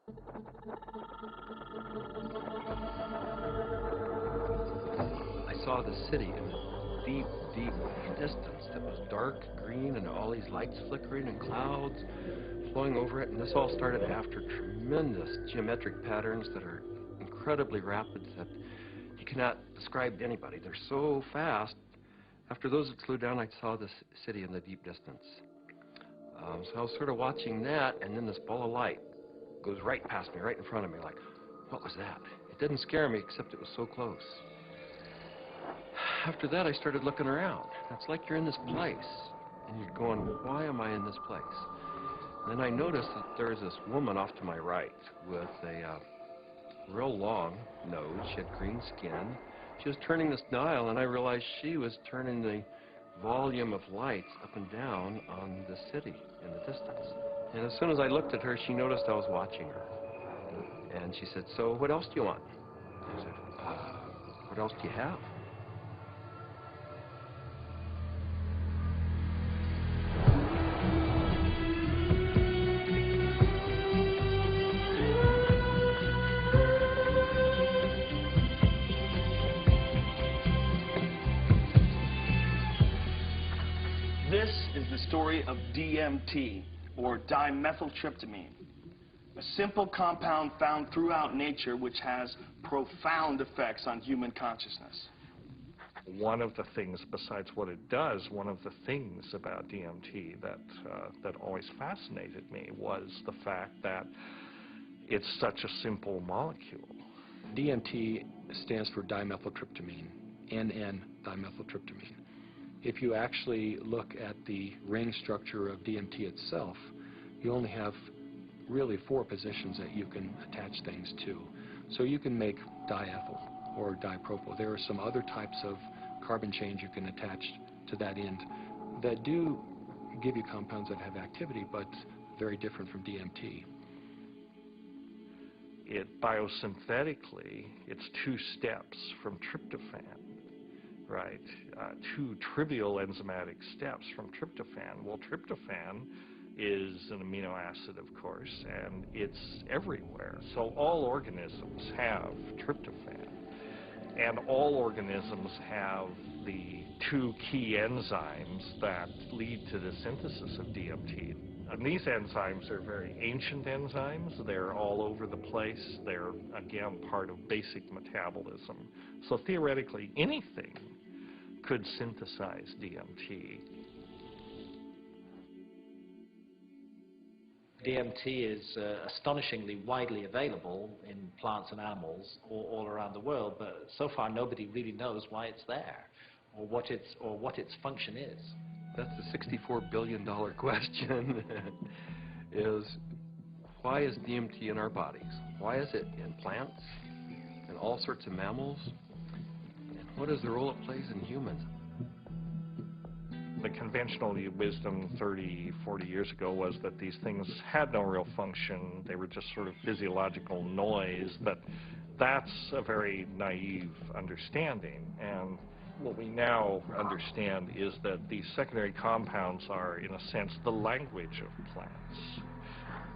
I saw the city in the deep, deep distance that was dark green and all these lights flickering and clouds flowing over it. And this all started after tremendous geometric patterns that are incredibly rapid that you cannot describe to anybody. They're so fast. After those had slowed down, I saw this city in the deep distance. So I was sort of watching that, and then this ball of light goes right past me, right in front of me, like, what was that? It didn't scare me, except it was so close. After that, I started looking around. It's like you're in this place, and you're going, why am I in this place? And then I noticed that there's this woman off to my right with a real long nose. She had green skin. She was turning this dial, and I realized she was turning the volume of lights up and down on the city in the distance. And as soon as I looked at her, she noticed I was watching her. And she said, so what else do you want? I said, what else do you have? This is the story of DMT, or dimethyltryptamine, a simple compound found throughout nature which has profound effects on human consciousness. One of the things, besides what it does, one of the things about DMT that always fascinated me was the fact that it's such a simple molecule. DMT stands for dimethyltryptamine, N-dimethyltryptamine. If you actually look at the ring structure of DMT itself, you only have really 4 positions that you can attach things to. So you can make diethyl or dipropyl. There are some other types of carbon chains you can attach to that end that do give you compounds that have activity, but very different from DMT. It biosynthetically, it's 2 steps from tryptophan. Right, 2 trivial enzymatic steps from tryptophan. Well, tryptophan is an amino acid, of course, and it's everywhere. So all organisms have tryptophan, and all organisms have the 2 key enzymes that lead to the synthesis of DMT. And these enzymes are very ancient enzymes. They're all over the place. They're, again, part of basic metabolism. So theoretically, anything could synthesize DMT. DMT is astonishingly widely available in plants and animals all around the world, but so far nobody really knows why it's there or what its function is. That's the $64 billion question, is why is DMT in our bodies? Why is it in plants and all sorts of mammals? What is the role it plays in humans? The conventional wisdom 30, 40 years ago was that these things had no real function. They were just sort of physiological noise, but that's a very naive understanding. And what we now understand is that these secondary compounds are, in a sense, the language of plants.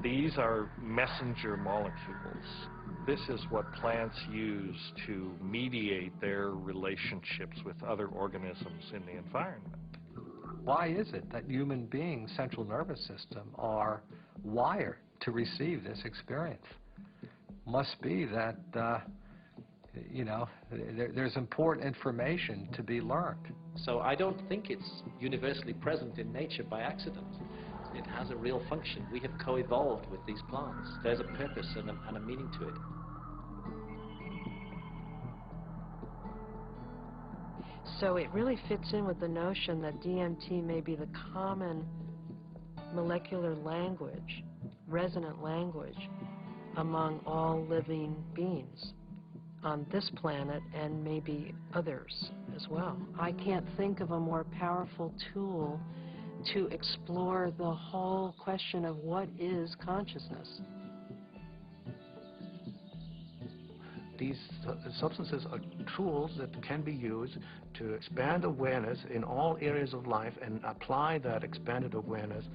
These are messenger molecules. This is what plants use to mediate their relationships with other organisms in the environment. Why is it that human beings' central nervous system are wired to receive this experience? Must be that, you know, there's important information to be learned. So I don't think it's universally present in nature by accident. It has a real function. We have co-evolved with these plants. There's a purpose and a meaning to it. So it really fits in with the notion that DMT may be the common molecular language, resonant language, among all living beings on this planet and maybe others as well. I can't think of a more powerful tool to explore the whole question of what is consciousness. these substances are tools that can be used to expand awareness in all areas of life and apply that expanded awareness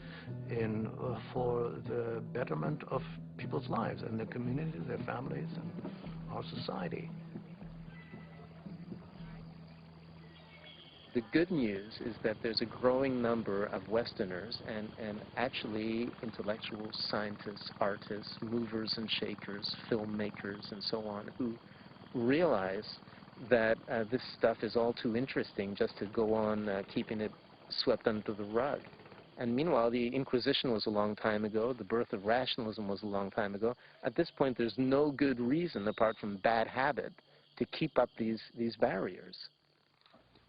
for the betterment of people's lives and their communities, their families, and our society. The good news is that there's a growing number of Westerners and actually intellectual scientists, artists, movers and shakers, filmmakers, and so on, who realize that this stuff is all too interesting just to go on keeping it swept under the rug. And meanwhile, the Inquisition was a long time ago. The birth of rationalism was a long time ago. At this point, there's no good reason, apart from bad habit, to keep up these barriers.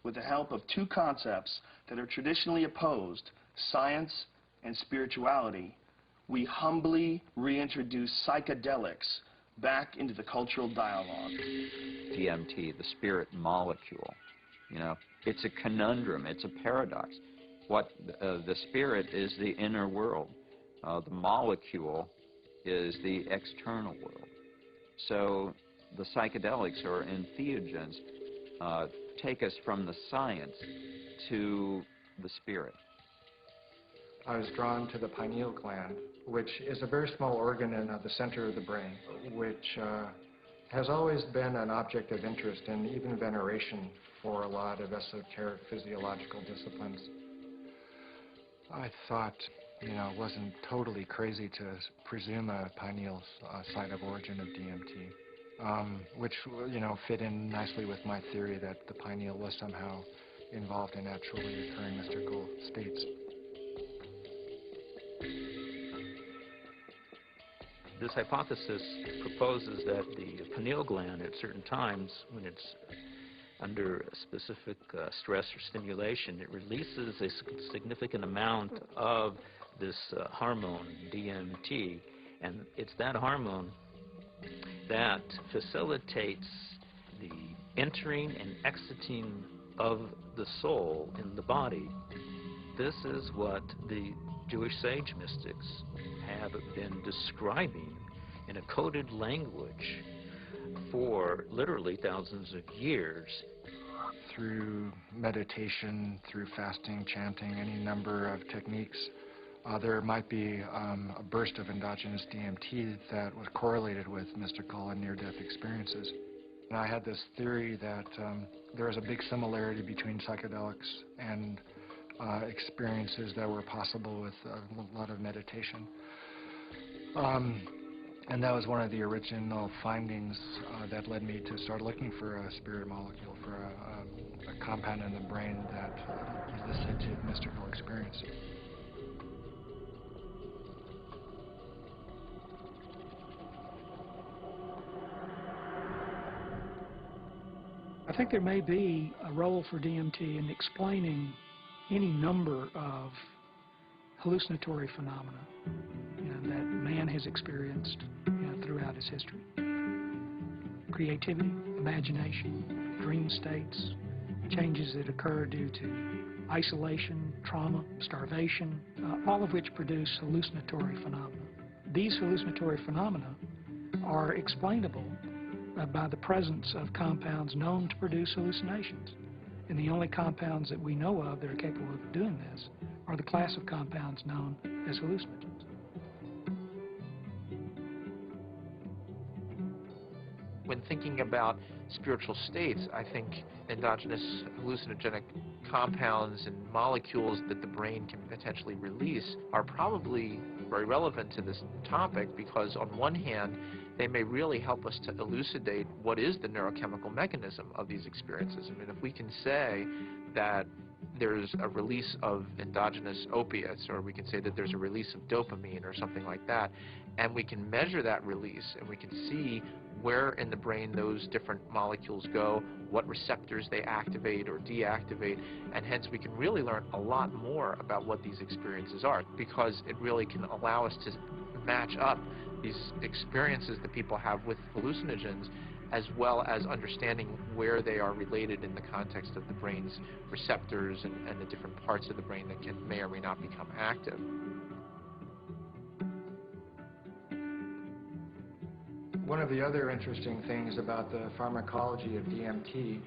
With the help of two concepts that are traditionally opposed, science and spirituality, we humbly reintroduce psychedelics back into the cultural dialogue. DMT, the spirit molecule, you know, it's a conundrum, it's a paradox. What the spirit is the inner world. The molecule is the external world. So the psychedelics or entheogens take us from the science to the spirit. I was drawn to the pineal gland, which is a very small organ in the center of the brain, which has always been an object of interest and even veneration for a lot of esoteric physiological disciplines. I thought, you know, it wasn't totally crazy to presume a pineal site of origin of DMT, which, you know, fit in nicely with my theory that the pineal was somehow involved in naturally occurring mystical states. This hypothesis proposes that the pineal gland at certain times, when it's under a specific stress or stimulation, it releases a significant amount of this hormone, DMT, and it's that hormone that facilitates the entering and exiting of the soul in the body. This is what the Jewish sage mystics have been describing in a coded language for literally thousands of years. Through meditation, through fasting, chanting, any number of techniques, there might be a burst of endogenous DMT that was correlated with mystical and near-death experiences. And I had this theory that there is a big similarity between psychedelics and experiences that were possible with a lot of meditation. And that was one of the original findings that led me to start looking for a spirit molecule, for a compound in the brain that elicited mystical experience. I think there may be a role for DMT in explaining any number of hallucinatory phenomena, you know, that man has experienced, you know, throughout his history. Creativity, imagination, dream states, changes that occur due to isolation, trauma, starvation, all of which produce hallucinatory phenomena. These hallucinatory phenomena are explainable by the presence of compounds known to produce hallucinations. And the only compounds that we know of that are capable of doing this are the class of compounds known as hallucinogens. When thinking about spiritual states, I think endogenous hallucinogenic compounds and molecules that the brain can potentially release are probably very relevant to this topic, because on one hand, they may really help us to elucidate what is the neurochemical mechanism of these experiences. I mean, if we can say that there's a release of endogenous opiates, or we can say that there's a release of dopamine or something like that, and we can measure that release, and we can see where in the brain those different molecules go, what receptors they activate or deactivate, and hence we can really learn a lot more about what these experiences are, because it really can allow us to match up these experiences that people have with hallucinogens, as well as understanding where they are related in the context of the brain's receptors and the different parts of the brain that may or may not become active. One of the other interesting things about the pharmacology of DMT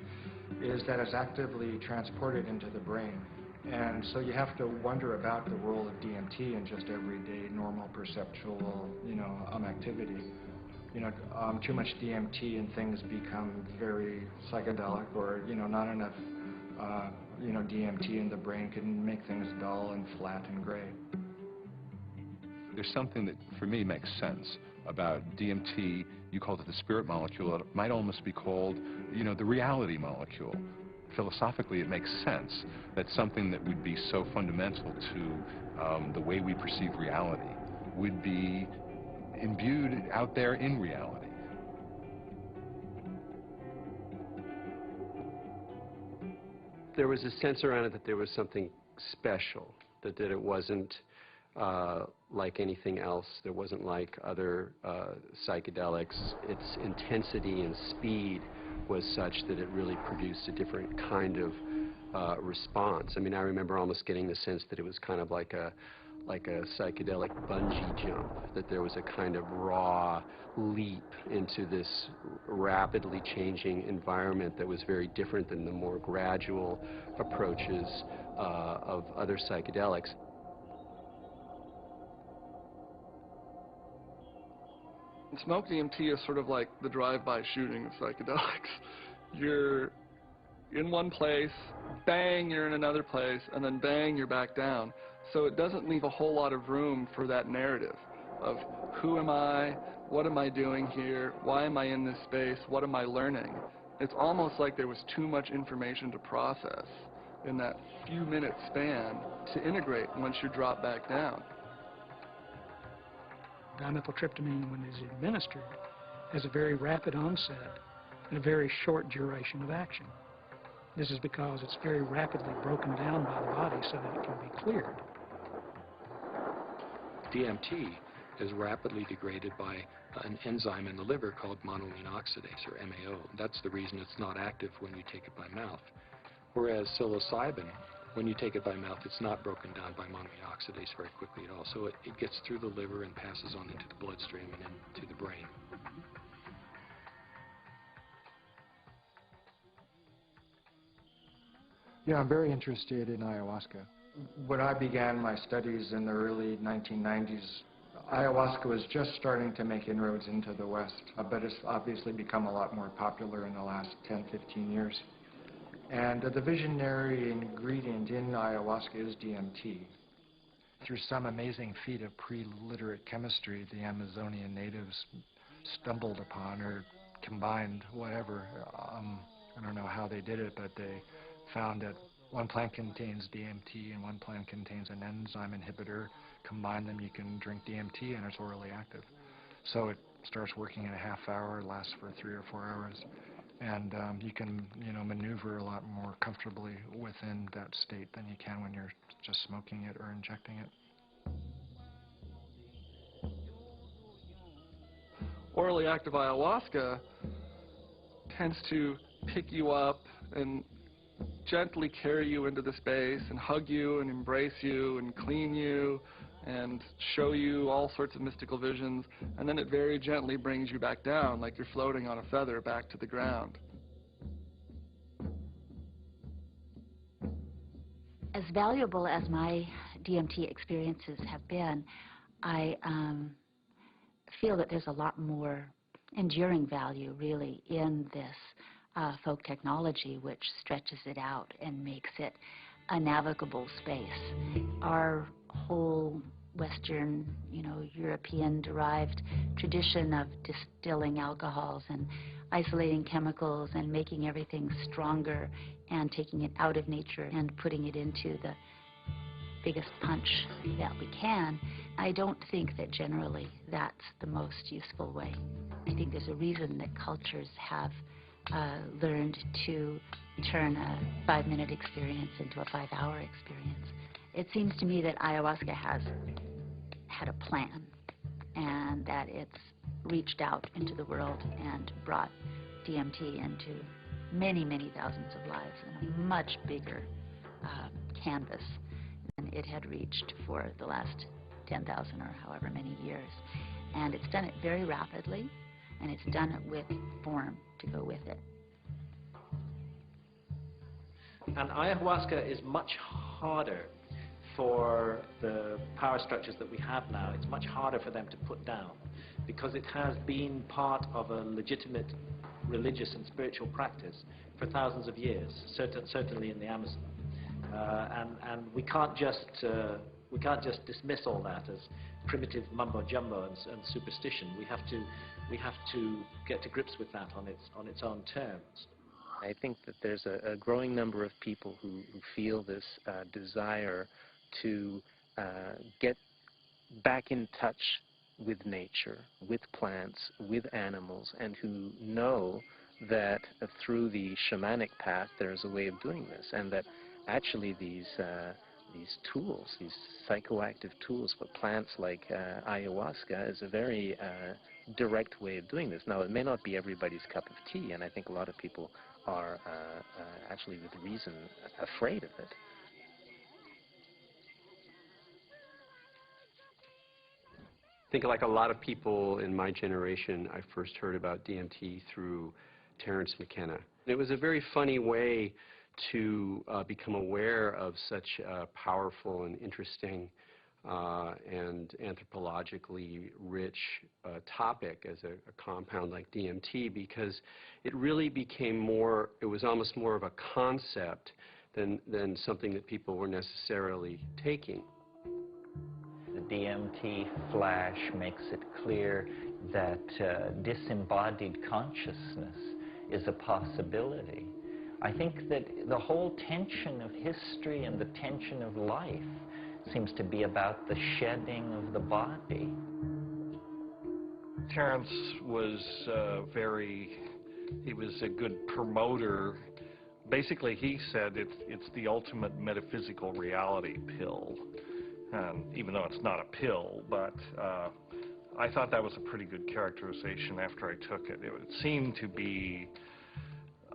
is that it's actively transported into the brain. And so you have to wonder about the role of DMT in just everyday normal perceptual, activity. Too much DMT and things become very psychedelic, or, not enough, DMT in the brain can make things dull and flat and gray. There's something that, for me, makes sense about DMT. You called it the spirit molecule. It might almost be called, the reality molecule. Philosophically, it makes sense that something that would be so fundamental to the way we perceive reality would be imbued out there in reality. There was a sense around it that there was something special, that it wasn't like anything else. There wasn't like other psychedelics. Its intensity and speed was such that it really produced a different kind of response. I mean, I remember almost getting the sense that it was kind of like a psychedelic bungee jump, that there was a kind of raw leap into this rapidly changing environment that was very different than the more gradual approaches of other psychedelics. Smoke DMT is sort of like the drive-by shooting of psychedelics. You're in one place, bang, you're in another place, and then bang, you're back down. So it doesn't leave a whole lot of room for that narrative of who am I, what am I doing here, why am I in this space, what am I learning. It's almost like there was too much information to process in that few minute span to integrate once you drop back down. Dimethyltryptamine, when it's administered, has a very rapid onset and a very short duration of action. This is because it's very rapidly broken down by the body so that it can be cleared. DMT is rapidly degraded by an enzyme in the liver called monoamine oxidase, or MAO. That's the reason it's not active when you take it by mouth. Whereas psilocybin, when you take it by mouth, it's not broken down by monoamine oxidase very quickly at all. So it gets through the liver and passes on into the bloodstream and into the brain. Yeah, I'm very interested in ayahuasca. When I began my studies in the early 1990s, ayahuasca was just starting to make inroads into the West, but it's obviously become a lot more popular in the last 10, 15 years. And the visionary ingredient in ayahuasca is DMT. Through some amazing feat of pre-literate chemistry, the Amazonian natives stumbled upon or combined whatever. I don't know how they did it, but they found that one plant contains DMT and one plant contains an enzyme inhibitor. Combine them, you can drink DMT, and it's orally active. So it starts working in a half hour, lasts for 3 or 4 hours. And you can, maneuver a lot more comfortably within that state than you can when you're just smoking it or injecting it. Orally active ayahuasca tends to pick you up and gently carry you into the space and hug you and embrace you and clean you and show you all sorts of mystical visions, and then it very gently brings you back down like you're floating on a feather back to the ground. As valuable as my DMT experiences have been, I feel that there's a lot more enduring value really in this folk technology, which stretches it out and makes it a navigable space. Our whole Western, European-derived tradition of distilling alcohols and isolating chemicals and making everything stronger and taking it out of nature and putting it into the biggest punch that we can, I don't think that generally that's the most useful way. I think there's a reason that cultures have learned to turn a 5-minute experience into a 5-hour experience. It seems to me that ayahuasca has had a plan, and that it's reached out into the world and brought DMT into many, many thousands of lives in a much bigger canvas than it had reached for the last 10,000 or however many years. And it's done it very rapidly, and it's done it with form to go with it. And ayahuasca is much harder for the power structures that we have now. It's much harder for them to put down because it has been part of a legitimate religious and spiritual practice for thousands of years, certainly in the Amazon. And we can't just dismiss all that as primitive mumbo jumbo and superstition. We have to get to grips with that on its own terms. I think that there's a growing number of people who feel this desire to get back in touch with nature, with plants, with animals, and who know that through the shamanic path there's a way of doing this, and that actually these tools, these psychoactive tools for plants like ayahuasca is a very direct way of doing this. Now, it may not be everybody's cup of tea, and I think a lot of people are actually with reason afraid of it. I think like a lot of people in my generation, I first heard about DMT through Terence McKenna. It was a very funny way to become aware of such a powerful and interesting and anthropologically rich topic as a compound like DMT, because it really became more, it was almost more of a concept than something that people were necessarily taking. The DMT flash makes it clear that disembodied consciousness is a possibility. I think that the whole tension of history and the tension of life seems to be about the shedding of the body. Terence was he was a good promoter. Basically, he said it's the ultimate metaphysical reality pill. Even though it's not a pill, but I thought that was a pretty good characterization after I took it. It seemed to be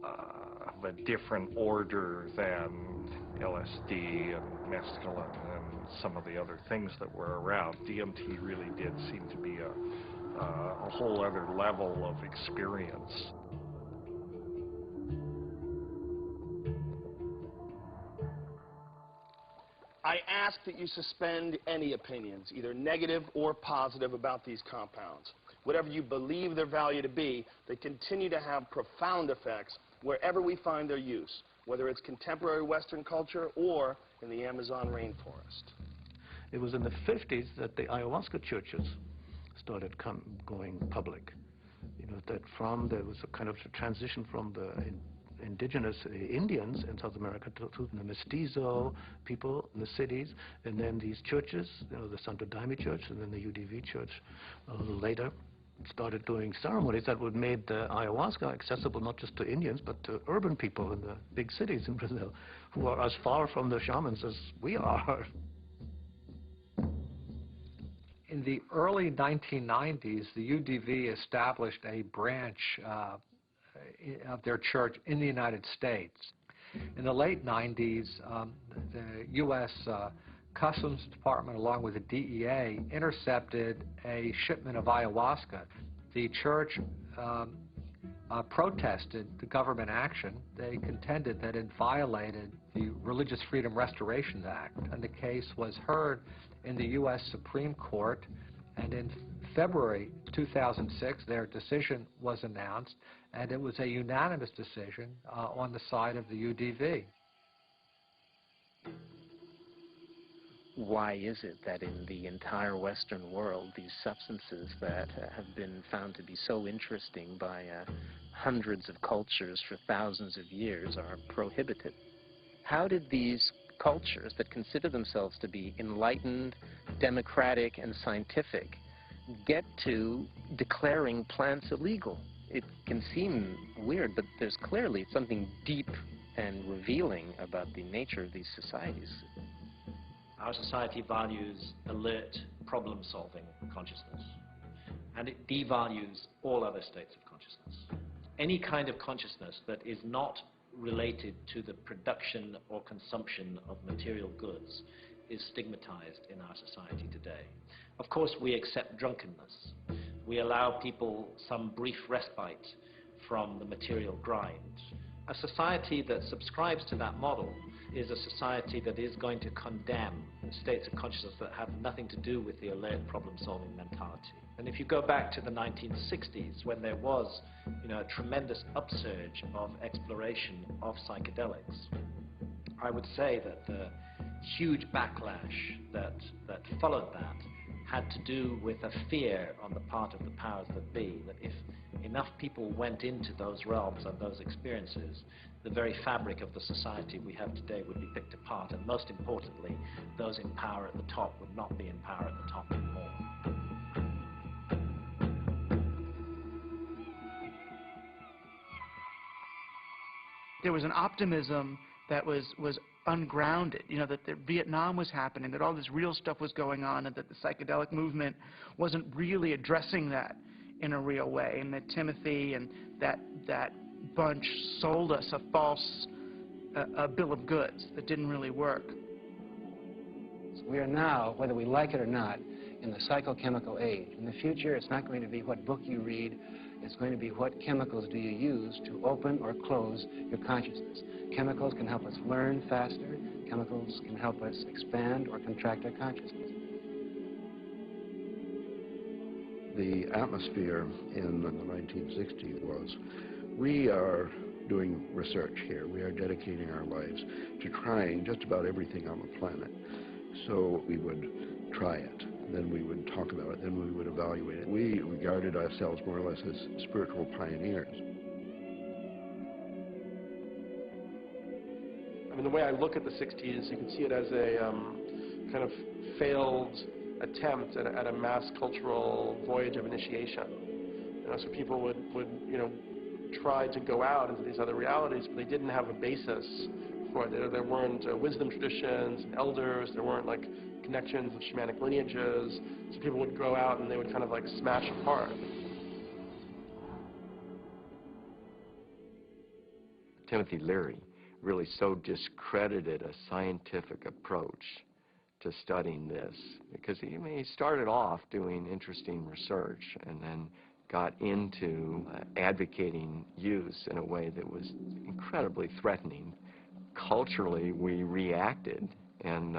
of a different order than LSD and mescaline and some of the other things that were around. DMT really did seem to be a whole other level of experience. I ask that you suspend any opinions, either negative or positive, about these compounds. Whatever you believe their value to be, they continue to have profound effects wherever we find their use, whether it's contemporary Western culture or in the Amazon rainforest. It was in the 50s that the ayahuasca churches started going public. You know, that there was a kind of a transition from the indigenous Indians in South America to the mestizo people in the cities, and then these churches, you know, the Santo Daime Church and then the UDV Church a little later, started doing ceremonies that would made the ayahuasca accessible not just to Indians but to urban people in the big cities in Brazil, who are as far from the shamans as we are. In the early 1990s, the UDV established a branch of their church in the United States. In the late 90s, the U.S. Customs Department, along with the DEA, intercepted a shipment of ayahuasca. The church protested the government action. They contended that it violated the Religious Freedom Restoration Act, and the case was heard in the U.S. Supreme Court, and in February 2006, their decision was announced, and it was a unanimous decision on the side of the UDV. Why is it that in the entire Western world, these substances that have been found to be so interesting by hundreds of cultures for thousands of years are prohibited? How did these cultures that consider themselves to be enlightened, democratic, and scientific get to declaring plants illegal? It can seem weird, but there's clearly something deep and revealing about the nature of these societies. Our society values alert, problem-solving consciousness, and it devalues all other states of consciousness. Any kind of consciousness that is not related to the production or consumption of material goods is stigmatized in our society today. Of course, we accept drunkenness, We allow people some brief respite from the material grind. A society that subscribes to that model is a society that is going to condemn states of consciousness that have nothing to do with the alert problem-solving mentality. And if you go back to the 1960s, when there was, a tremendous upsurge of exploration of psychedelics, I would say that the huge backlash that followed that had to do with a fear on the part of the powers that be, that if enough people went into those realms and those experiences, the very fabric of the society we have today would be picked apart, and most importantly, those in power at the top would not be in power at the top anymore. There was an optimism that was ungrounded, that Vietnam was happening, that all this real stuff was going on, and that the psychedelic movement wasn't really addressing that in a real way, and that Timothy and that bunch sold us a false bill of goods that didn't really work. We are now, whether we like it or not, in the psychochemical age. In the future, it's not going to be what book you read. It's going to be what chemicals do you use to open or close your consciousness. Chemicals can help us learn faster. Chemicals can help us expand or contract our consciousness. The atmosphere in the 1960s was, we are doing research here. We are dedicating our lives to trying just about everything on the planet. So we would try it. Then we would talk about it, then we would evaluate it. We regarded ourselves more or less as spiritual pioneers. I mean, the way I look at the 60s, you can see it as a kind of failed attempt at a mass cultural voyage of initiation. So people would try to go out into these other realities, but they didn't have a basis for it. There weren't wisdom traditions and elders, there weren't like connections with shamanic lineages, so people would go out and they would kind of like smash apart. Timothy Leary really so discredited a scientific approach to studying this, because he started off doing interesting research and then got into advocating use in a way that was incredibly threatening. Culturally, we reacted, and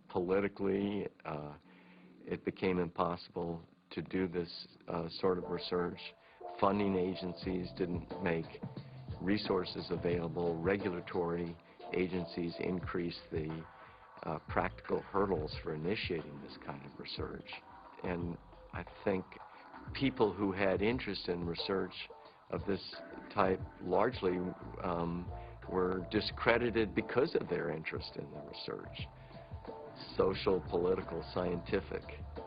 politically, it became impossible to do this sort of research. Funding agencies didn't make resources available. Regulatory agencies increased the practical hurdles for initiating this kind of research. And I think people who had interest in research of this type largely were discredited because of their interest in the research. Social, political, scientific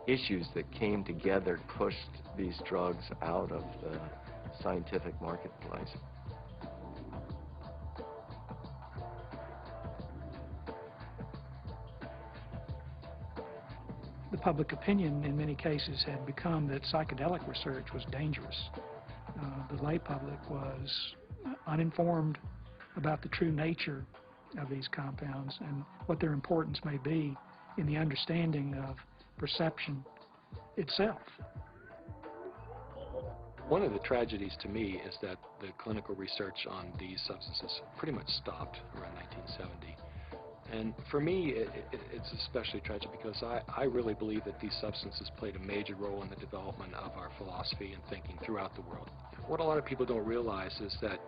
issues that came together pushed these drugs out of the scientific marketplace. The public opinion in many cases had become that psychedelic research was dangerous. The lay public was uninformed about the true nature of these compounds and what their importance may be in the understanding of perception itself. One of the tragedies to me is that the clinical research on these substances pretty much stopped around 1970. And for me, it's especially tragic because I really believe that these substances played a major role in the development of our philosophy and thinking throughout the world. What a lot of people don't realize is that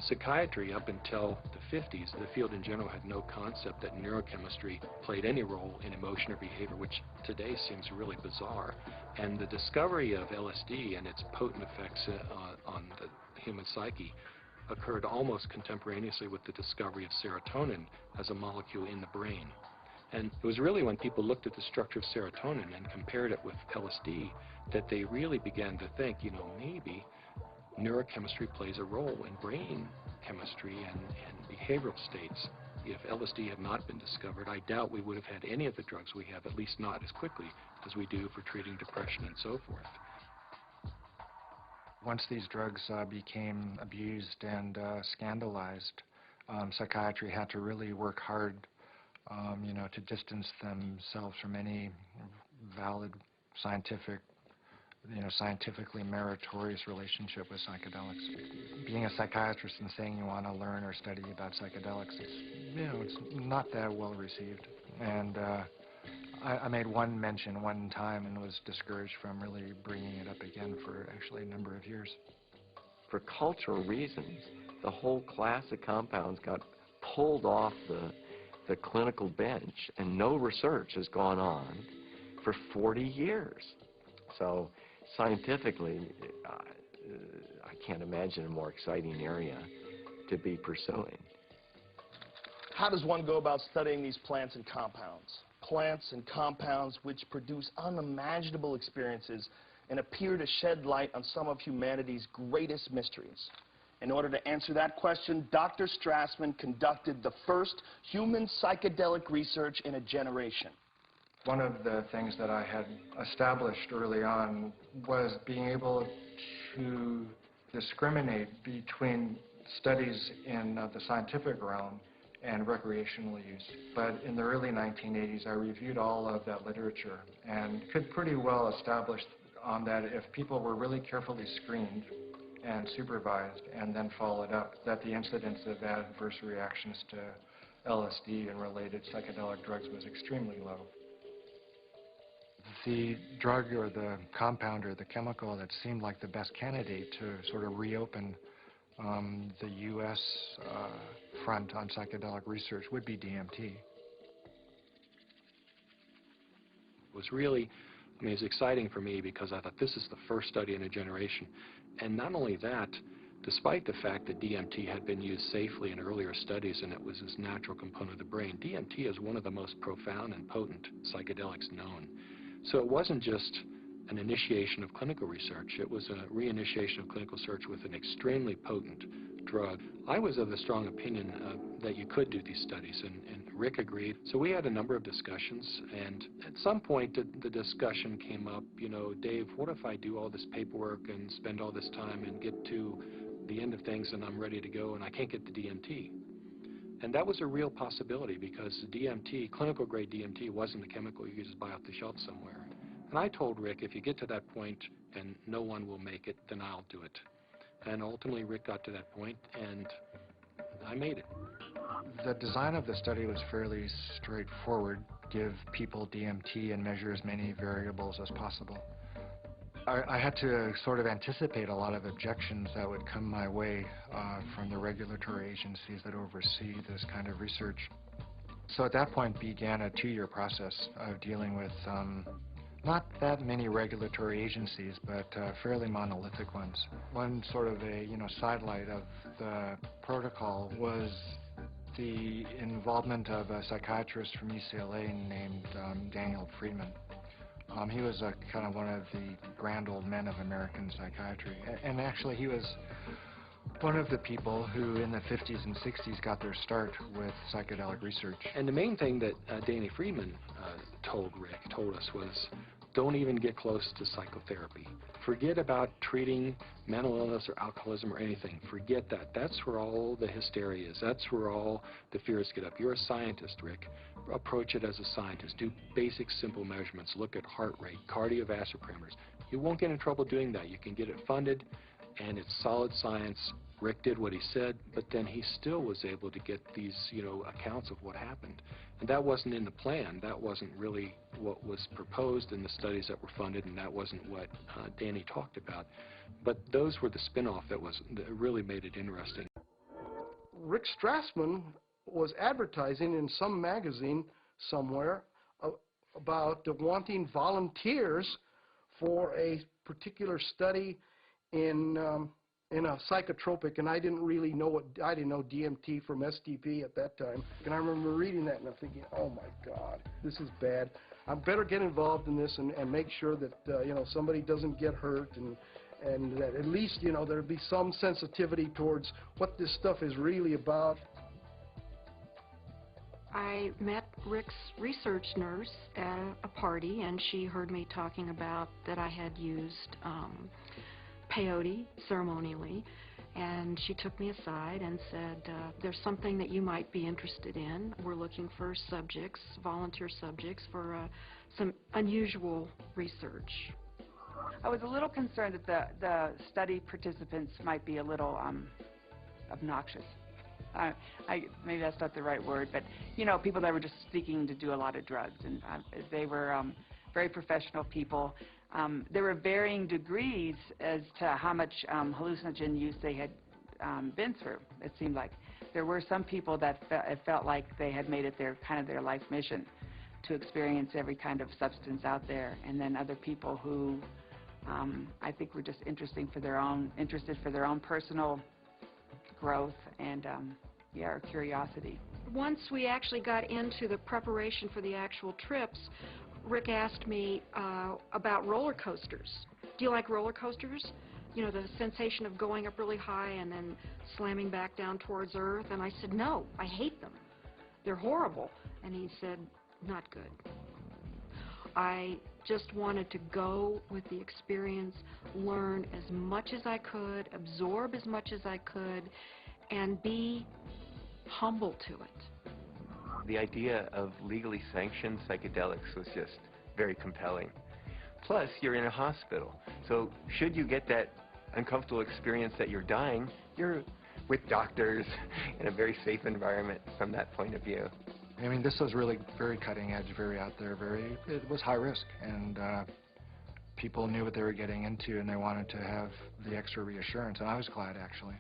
psychiatry, up until the 50s, the field in general had no concept that neurochemistry played any role in emotion or behavior, which today seems really bizarre. And the discovery of LSD and its potent effects on the human psyche occurred almost contemporaneously with the discovery of serotonin as a molecule in the brain. And it was really when people looked at the structure of serotonin and compared it with LSD that they really began to think, maybe neurochemistry plays a role in brain chemistry and behavioral states. If LSD had not been discovered, I doubt we would have had any of the drugs we have, at least not as quickly as we do for treating depression and so forth. Once these drugs became abused and scandalized, psychiatry had to really work hard, to distance themselves from any valid scientific scientifically meritorious relationship with psychedelics. Being a psychiatrist and saying you want to learn or study about psychedelics is, it's not that well received. And I made one mention one time and was discouraged from really bringing it up again for actually a number of years. For cultural reasons, the whole class of compounds got pulled off the clinical bench, and no research has gone on for 40 years. So scientifically, I can't imagine a more exciting area to be pursuing. How does one go about studying these plants and compounds? Plants and compounds which produce unimaginable experiences and appear to shed light on some of humanity's greatest mysteries. In order to answer that question, Dr. Strassman conducted the first human psychedelic research in a generation. One of the things that I had established early on was being able to discriminate between studies in the scientific realm and recreational use. But in the early 1980s, I reviewed all of that literature and could pretty well establish on that if people were really carefully screened and supervised and then followed up, that the incidence of adverse reactions to LSD and related psychedelic drugs was extremely low. The drug or the compound or the chemical that seemed like the best candidate to sort of reopen the U.S. Front on psychedelic research would be DMT. It was really, it was exciting for me because I thought this is the first study in a generation. And not only that, despite the fact that DMT had been used safely in earlier studies and it was this natural component of the brain, DMT is one of the most profound and potent psychedelics known. So it wasn't just an initiation of clinical research, it was a reinitiation of clinical research with an extremely potent drug. I was of the strong opinion that you could do these studies, and Rick agreed. So we had a number of discussions, and at some point the discussion came up, Dave, what if I do all this paperwork and spend all this time and get to the end of things and I'm ready to go and I can't get the DMT? And that was a real possibility because DMT, clinical grade DMT, wasn't a chemical you could just buy off the shelf somewhere. And I told Rick, if you get to that point and no one will make it, then I'll do it. And ultimately Rick got to that point and I made it. The design of the study was fairly straightforward. Give people DMT and measure as many variables as possible. I had to sort of anticipate a lot of objections that would come my way from the regulatory agencies that oversee this kind of research. So at that point began a 2-year process of dealing with not that many regulatory agencies, but fairly monolithic ones. One sort of a sidelight of the protocol was the involvement of a psychiatrist from UCLA named Daniel Friedman. He was kind of one of the grand old men of American psychiatry, and actually he was one of the people who in the 50s and 60s got their start with psychedelic research. And the main thing that Danny Friedman told us was, don't even get close to psychotherapy. Forget about treating mental illness or alcoholism or anything. Forget that. That's where all the hysteria is. That's where all the fears get up. You're a scientist, Rick. Approach it as a scientist. Do basic, simple measurements. Look at heart rate, cardiovascular parameters. You won't get in trouble doing that. You can get it funded, and it's solid science. Rick did what he said, but then he still was able to get these, accounts of what happened. And that wasn't in the plan. That wasn't really what was proposed in the studies that were funded, and that wasn't what Danny talked about. But those were the spin-off that really made it interesting. Rick Strassman was advertising in some magazine somewhere about wanting volunteers for a particular study in a psychotropic, and I didn't really know I didn't know DMT from STP at that time. And I remember reading that and I'm thinking, oh my God, this is bad. I better get involved in this and make sure that somebody doesn't get hurt, and that at least there'd be some sensitivity towards what this stuff is really about. I met Rick's research nurse at a party, and she heard me talking about that I had used peyote ceremonially, and she took me aside and said, there's something that you might be interested in. We're looking for subjects, volunteer subjects, for some unusual research. I was a little concerned that the study participants might be a little obnoxious. Maybe that's not the right word, but you know, people that were just seeking to do a lot of drugs, and they were very professional people. There were varying degrees as to how much hallucinogen use they had been through. It seemed like there were some people that it felt like they had made it their life mission to experience every kind of substance out there, and then other people who I think were just interested for their own personal growth and or curiosity. Once we actually got into the preparation for the actual trips, Rick asked me about roller coasters. Do you like roller coasters? You know, the sensation of going up really high and then slamming back down towards Earth. And I said, no, I hate them. They're horrible. And he said, not good. I just wanted to go with the experience, learn as much as I could, absorb as much as I could, and be humble to it. The idea of legally sanctioned psychedelics was just very compelling. Plus, you're in a hospital, so should you get that uncomfortable experience that you're dying, you're with doctors in a very safe environment from that point of view. I mean, this was really very cutting edge, very out there, it was high risk, and people knew what they were getting into, and they wanted to have the extra reassurance, and I was glad, actually,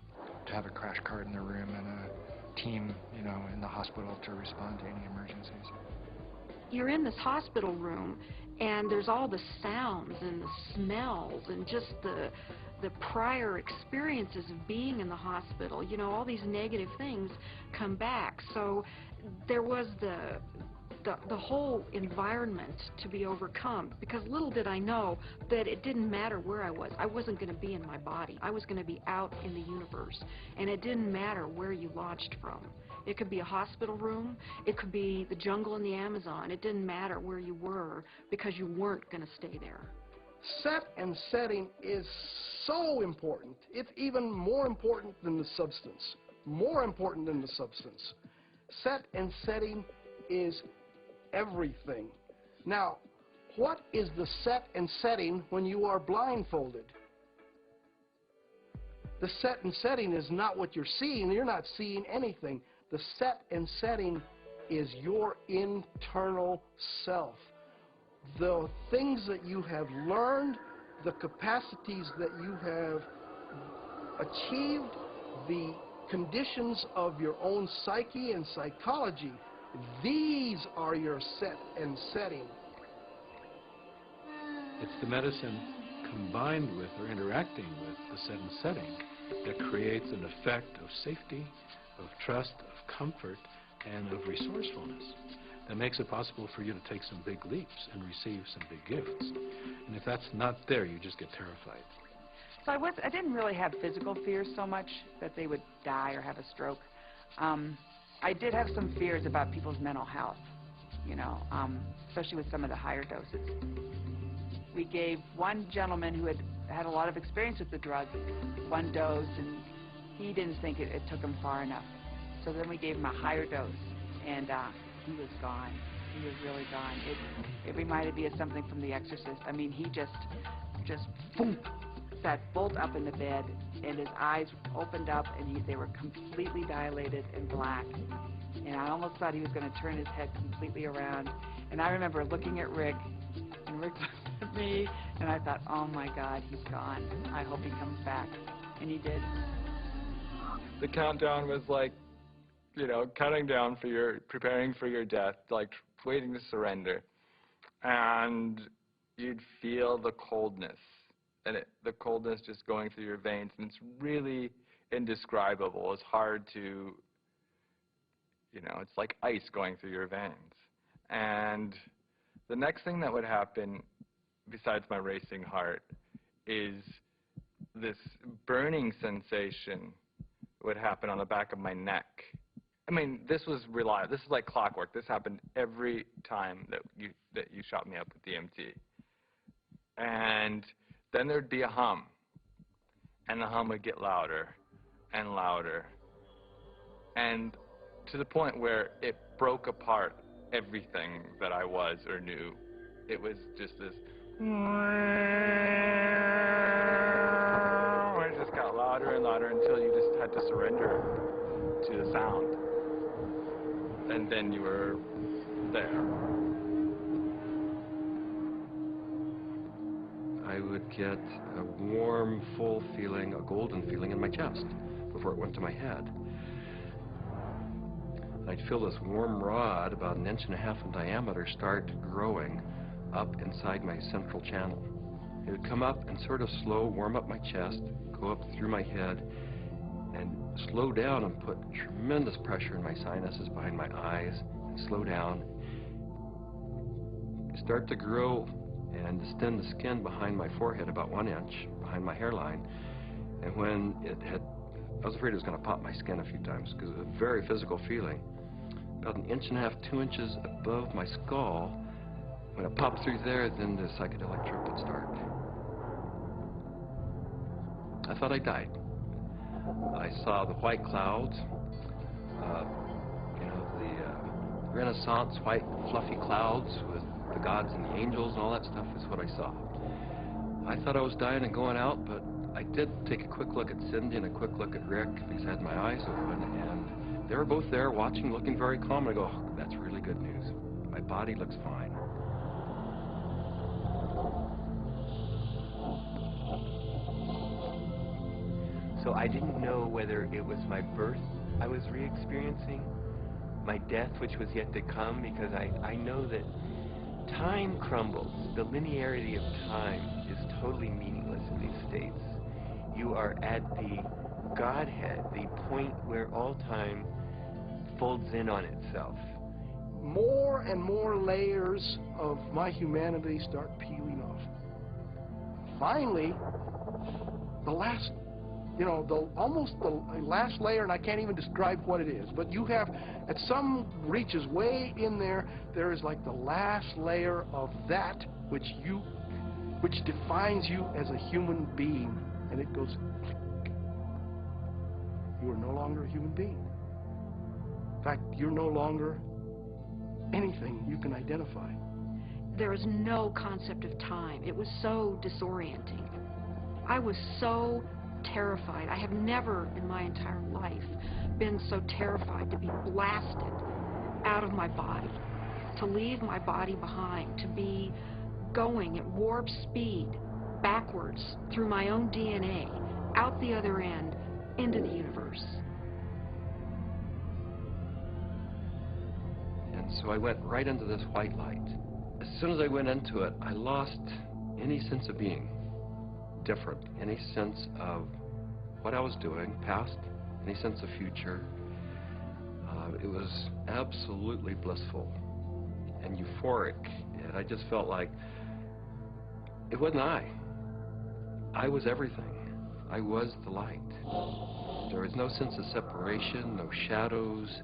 to have a crash cart in the room and a team, you know, in the hospital to respond to any emergencies. You're in this hospital room, and there's all the sounds and the smells and just the prior experiences of being in the hospital. You know, all these negative things come back. So there was the whole environment to be overcome, because little did I know that it didn't matter where I was. I wasn't going to be in my body. I was going to be out in the universe, and it didn't matter where you launched from. It could be a hospital room, it could be the jungle in the Amazon. It didn't matter where you were, because you weren't going to stay there. Set and setting is so important. It's even more important than the substance. More important than the substance. Set and setting is everything. Now, what is the set and setting when you are blindfolded? The set and setting is not what you're seeing. You're not seeing anything. The set and setting is your internal self. The things that you have learned, the capacities that you have achieved, the conditions of your own psyche and psychology, these are your set and setting. It's the medicine combined with or interacting with the set and setting that creates an effect of safety, of trust, of comfort, and of resourcefulness that makes it possible for you to take some big leaps and receive some big gifts. And if that's not there, you just get terrified. So I didn't really have physical fears so much that they would die or have a stroke. I did have some fears about people's mental health, you know, especially with some of the higher doses. We gave one gentleman who had a lot of experience with the drug one dose, and he didn't think it took him far enough. So then we gave him a higher dose, and he was gone. He was really gone. It reminded me of something from The Exorcist. I mean, he just boom, sat bolt up in the bed, and his eyes opened up, and they were completely dilated and black. And I almost thought he was going to turn his head completely around. And I remember looking at Rick, and Rick looked at me, and I thought, oh my God, he's gone. I hope he comes back. And he did. The countdown was like, you know, counting down for preparing for your death, like waiting to surrender. And you'd feel the coldness, and the coldness just going through your veins, and it's really indescribable. It's hard to, you know, it's like ice going through your veins. And the next thing that would happen, besides my racing heart, is this burning sensation would happen on the back of my neck. I mean, this was reliable. This is like clockwork. This happened every time that you shot me up with DMT. And then there'd be a hum, and the hum would get louder and louder, and to the point where it broke apart everything that I was or knew. It was just this It just got louder and louder until you just had to surrender to the sound. And then you were there. I would get a warm, full feeling, a golden feeling in my chest before it went to my head. I'd feel this warm rod about 1.5 inches in diameter start growing up inside my central channel. It would come up and sort of slow, warm up my chest, go up through my head, and slow down and put tremendous pressure in my sinuses behind my eyes, and slow down. Start to grow and distend the skin behind my forehead about 1 inch, behind my hairline. And when it had, I was afraid it was going to pop my skin a few times because it was a very physical feeling. About 1.5 inches, 2 inches above my skull, when it popped through there, then the psychedelic trip would start. I thought I died. I saw the white clouds, you know, the Renaissance white fluffy clouds with the gods and the angels and all that stuff is what I saw. I thought I was dying and going out, but I did take a quick look at Cindy and a quick look at Rick because I had my eyes open, and they were both there watching, looking very calm. I go, oh, that's really good news. My body looks fine. So I didn't know whether it was my birth I was re-experiencing, my death which was yet to come, because I know that time crumbles. The linearity of time is totally meaningless in these states. You are at the Godhead, the point where all time folds in on itself. More and more layers of my humanity start peeling off. Finally, the last, you know, almost the last layer, and I can't even describe what it is, but you have, at some reaches way in there, there is like the last layer of that which defines you as a human being, and it goes click. You are no longer a human being. In fact, you're no longer anything you can identify. There was no concept of time. It was so disorienting. I was so terrified. I have never in my entire life been so terrified to be blasted out of my body, to leave my body behind, to be going at warp speed backwards through my own DNA, out the other end, into the universe. And so I went right into this white light. As soon as I went into it, I lost any sense of being different, any sense of what I was doing, past, any sense of future. It was absolutely blissful and euphoric, and I just felt like it wasn't I. I was everything. I was the light. There was no sense of separation, no shadows,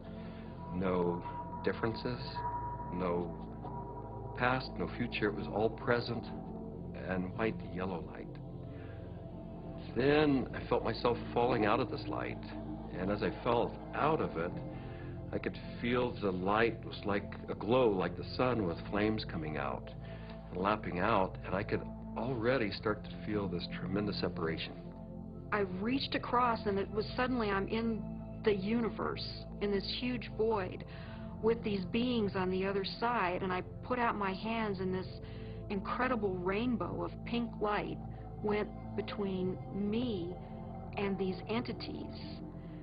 no differences, no past, no future. It was all present and white to yellow light. Then I felt myself falling out of this light, and as I fell out of it, I could feel the light was like a glow, like the sun with flames coming out and lapping out, and I could already start to feel this tremendous separation. I reached across, and it was suddenly I'm in the universe, in this huge void, with these beings on the other side, and I put out my hands, and this incredible rainbow of pink light went between me and these entities.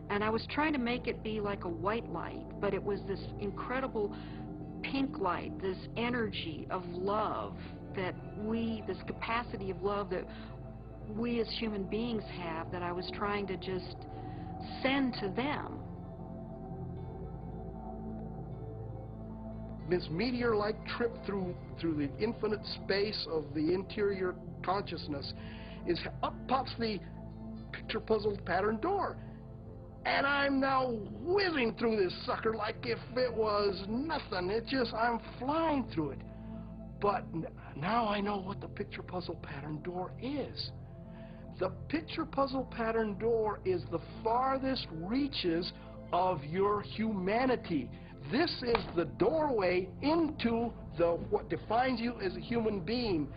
And I was trying to make it be like a white light, but it was this incredible pink light, this energy of love that this capacity of love that we as human beings have, that I was trying to just send to them. This meteor-like trip through the infinite space of the interior consciousness is up pops the picture puzzle pattern door. And I'm now whizzing through this sucker like if it was nothing. I'm flying through it. But now I know what the picture puzzle pattern door is. The picture puzzle pattern door is the farthest reaches of your humanity. This is the doorway into what defines you as a human being.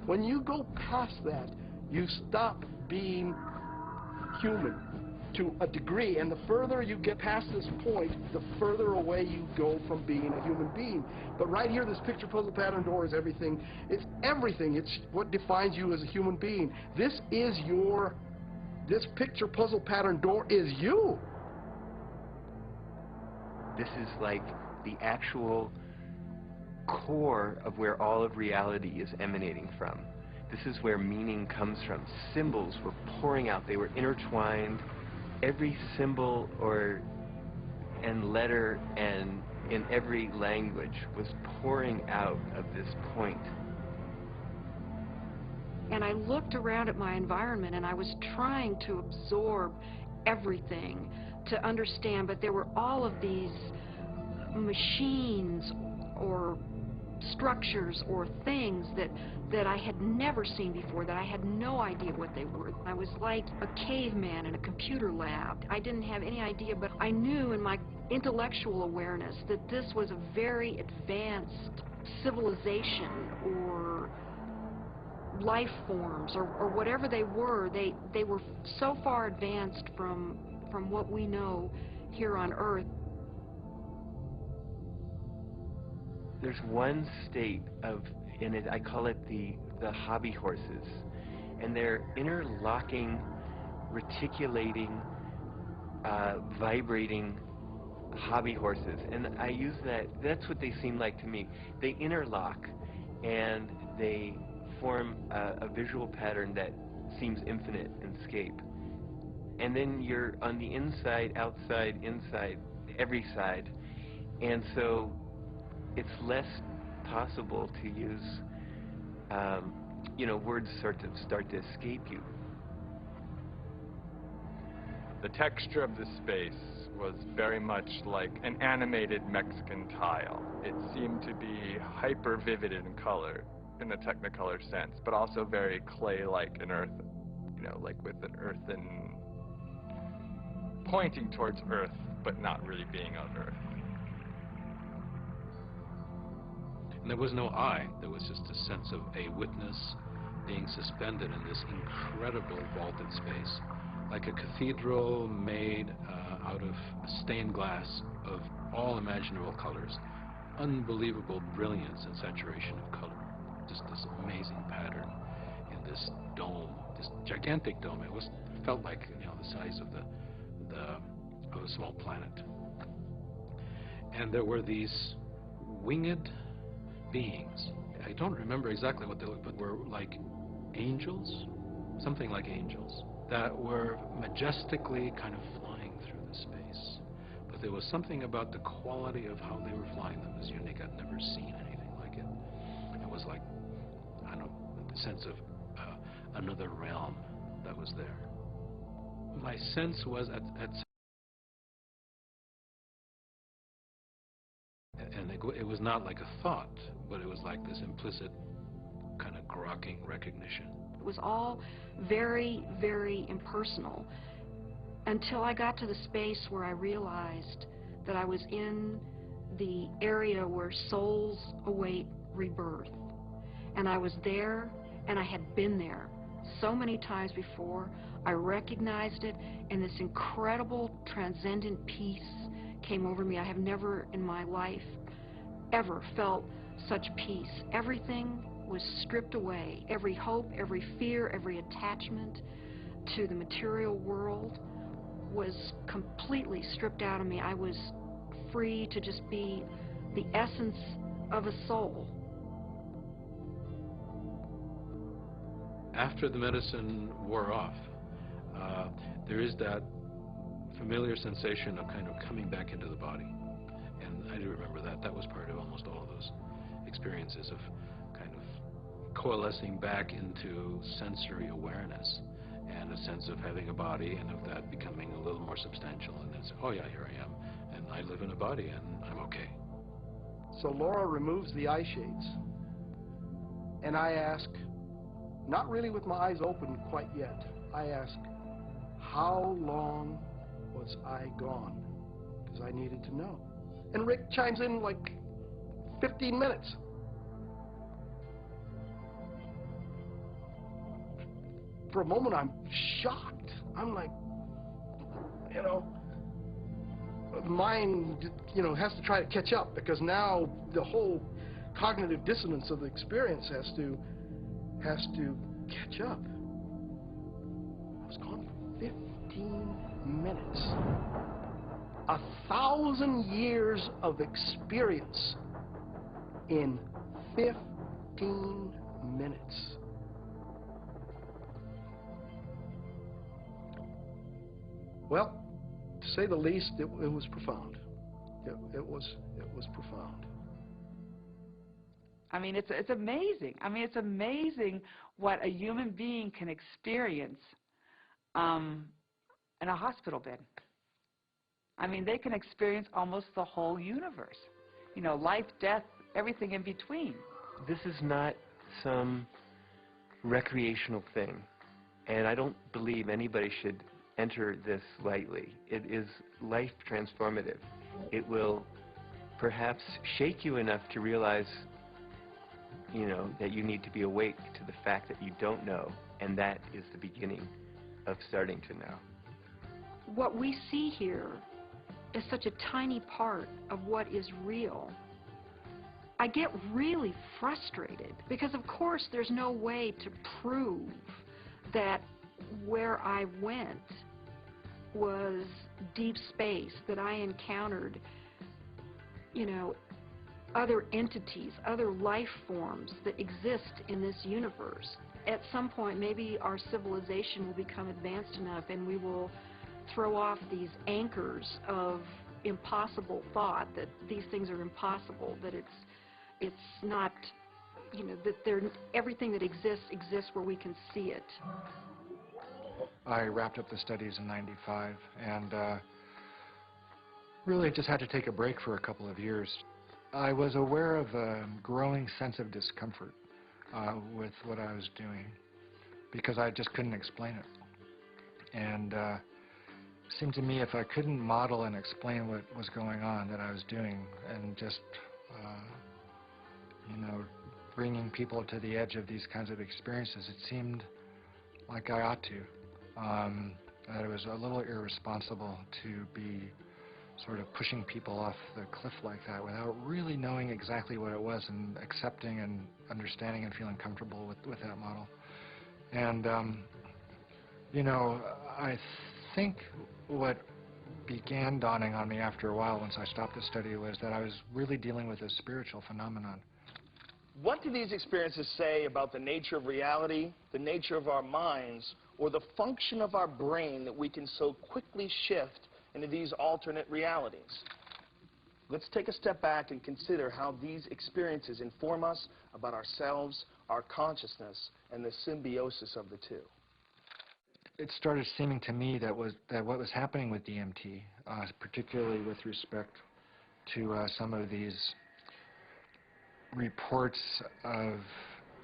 When you go past that, you stop being human to a degree, and the further you get past this point, the further away you go from being a human being. But right here, this picture puzzle pattern door is everything. It's everything. It's what defines you as a human being. This picture puzzle pattern door is you. This is like the actual core of where all of reality is emanating from. This is where meaning comes from. Symbols were pouring out. They were intertwined. Every symbol and letter and in every language was pouring out of this point. And I looked around at my environment and I was trying to absorb everything, to understand, but there were all of these machines or structures or things that I had never seen before, that I had no idea what they were. I was like a caveman in a computer lab. I didn't have any idea, but I knew in my intellectual awareness that this was a very advanced civilization or life forms or whatever they were. They were so far advanced from what we know here on Earth. There's one state in it, I call it the hobby horses, and they're interlocking, reticulating, vibrating hobby horses, and I use that's what they seem like to me. They interlock and they form a visual pattern that seems infinite in scape. And then you're on the inside, outside, inside, every side, and so it's less possible to use, words sort of start to escape you. The texture of the space was very much like an animated Mexican tile. It seemed to be hyper vivid in color, in the Technicolor sense, but also very clay-like and earth, like with an earthen, pointing towards earth, but not really being of earth. And there was no I. There was just a sense of a witness being suspended in this incredible vaulted space, like a cathedral made out of stained glass of all imaginable colors. Unbelievable brilliance and saturation of color. Just this amazing pattern in this dome, this gigantic dome. It felt like the size of a small planet. And there were these winged beings. I don't remember exactly what they looked, but were like angels, something like angels, that were majestically kind of flying through the space. But there was something about the quality of how they were flying that was unique. I'd never seen anything like it. It was like, I don't know, the sense of another realm that was there. My sense was and it was not like a thought, but it was like this implicit kind of grokking recognition. It was all very, very impersonal until I got to the space where I realized that I was in the area where souls await rebirth. And I was there, and I had been there so many times before. I recognized it, and this incredible transcendent peace came over me. I have never in my life ever felt such peace. Everything was stripped away. Every hope, every fear, every attachment to the material world was completely stripped out of me. I was free to just be the essence of a soul. After the medicine wore off, there is that familiar sensation of kind of coming back into the body. And I do remember that. That was part of almost all of those experiences of kind of coalescing back into sensory awareness and a sense of having a body and of that becoming a little more substantial. And then say, oh yeah, here I am. And I live in a body and I'm okay. So Laura removes the eye shades. And I ask, not really with my eyes open quite yet, I ask, how long was I gone? Because I needed to know. And Rick chimes in like 15 minutes. for a moment, I'm shocked. I'm like, you know, the mind, you know, has to try to catch up, because now the whole cognitive dissonance of the experience has to catch up. I was gone for 15 minutes. 1,000 years of experience in 15 minutes. Well, to say the least, it was profound. It was profound. I mean, it's amazing. I mean, it's amazing what a human being can experience in a hospital bed. I mean, they can experience almost the whole universe. You know, life, death, everything in between. This is not some recreational thing, and I don't believe anybody should enter this lightly. It is life transformative. It will perhaps shake you enough to realize, you know, that you need to be awake to the fact that you don't know, and that is the beginning of starting to know. What we see here is such a tiny part of what is real. I get really frustrated because, of course, there's no way to prove that where I went was deep space, that I encountered, you know, other entities, other life forms that exist in this universe. At some point, maybe our civilization will become advanced enough and we will throw off these anchors of impossible thought, that these things are impossible, that it's not, you know, that everything that exists where we can see it. I wrapped up the studies in '95 and really just had to take a break for a couple of years. I was aware of a growing sense of discomfort with what I was doing because I just couldn't explain it. And it seemed to me if I couldn't model and explain what was going on that I was doing and just, you know, bringing people to the edge of these kinds of experiences, it seemed like I ought to. That it was a little irresponsible to be sort of pushing people off the cliff like that without really knowing exactly what it was and accepting and understanding and feeling comfortable with that model. And, you know, I think what began dawning on me after a while once I stopped the study was that I was really dealing with a spiritual phenomenon. What do these experiences say about the nature of reality, the nature of our minds, or the function of our brain that we can so quickly shift into these alternate realities? Let's take a step back and consider how these experiences inform us about ourselves, our consciousness, and the symbiosis of the two. It started seeming to me that what was happening with DMT, particularly with respect to some of these reports of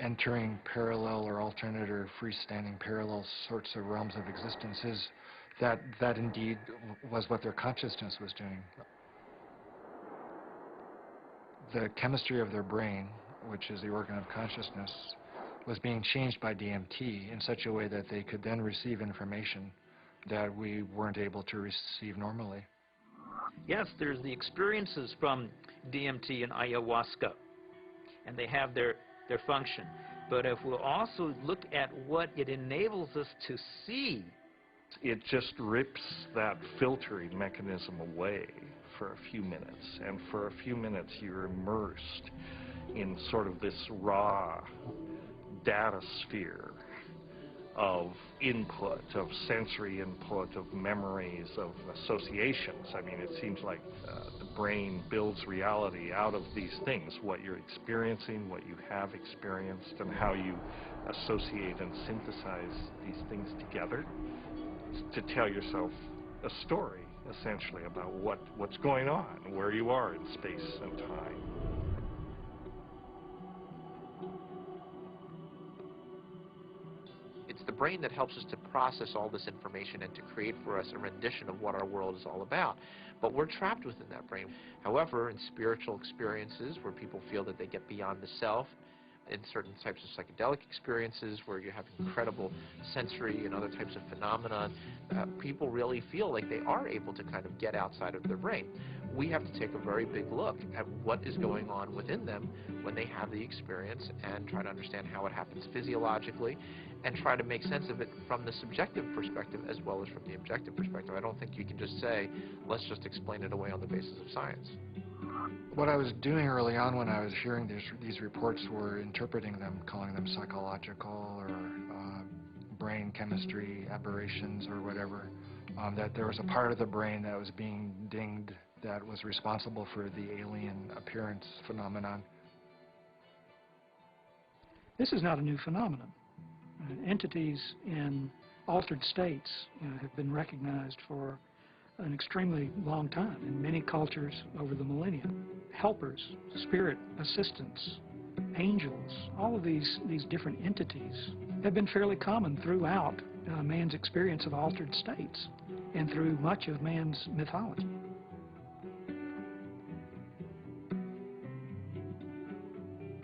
entering parallel or alternate or freestanding parallel sorts of realms of existences, that indeed was what their consciousness was doing. The chemistry of their brain, which is the organ of consciousness, was being changed by DMT in such a way that they could then receive information that we weren't able to receive normally. Yes, there's the experiences from DMT and Ayahuasca, and they have their function. But if we'll also look at what it enables us to see, it just rips that filtering mechanism away for a few minutes, and for a few minutes you're immersed in sort of this raw data sphere of input, of sensory input, of memories, of associations. I mean, it seems like the brain builds reality out of these things, what you're experiencing, what you have experienced, and how you associate and synthesize these things together to tell yourself a story, essentially, about what's going on, where you are in space and time. It's the brain that helps us to process all this information and to create for us a rendition of what our world is all about. But we're trapped within that brain. However, in spiritual experiences where people feel that they get beyond the self, in certain types of psychedelic experiences where you have incredible sensory and other types of phenomena, people really feel like they are able to kind of get outside of their brain. We have to take a very big look at what is going on within them when they have the experience and try to understand how it happens physiologically and try to make sense of it from the subjective perspective as well as from the objective perspective. I don't think you can just say, let's just explain it away on the basis of science. What I was doing early on when I was hearing these reports were interpreting them, calling them psychological or brain chemistry aberrations or whatever, that there was a part of the brain that was being dinged that was responsible for the alien appearance phenomenon. This is not a new phenomenon. Entities in altered states have been recognized for an extremely long time in many cultures over the millennia. Helpers, spirit assistants, angels, all of these different entities have been fairly common throughout man's experience of altered states and through much of man's mythology.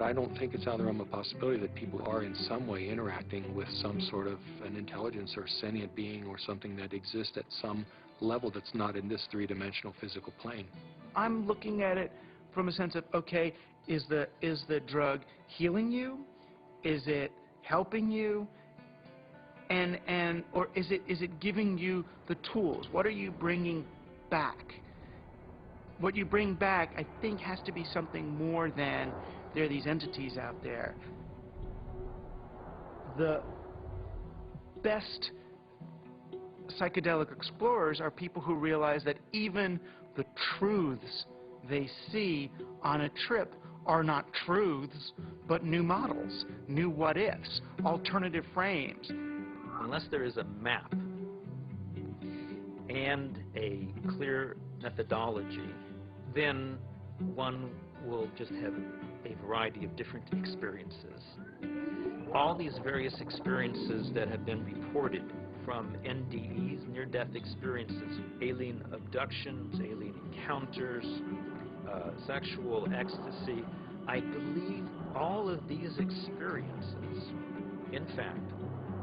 I don't think it's out of the realm of possibility that people are in some way interacting with some sort of an intelligence or sentient being or something that exists at some level that's not in this three-dimensional physical plane. I'm looking at it from a sense of, okay, is the drug healing you? Is it helping you? Or is it giving you the tools? What are you bringing back? What you bring back, I think, has to be something more than there are these entities out there. The best psychedelic explorers are people who realize that even the truths they see on a trip are not truths, but new models, new what-ifs, alternative frames. Unless there is a map and a clear methodology, then one will just have a variety of different experiences. All these various experiences that have been reported from NDEs, near-death experiences, alien abductions, alien encounters, sexual ecstasy, I believe all of these experiences, in fact,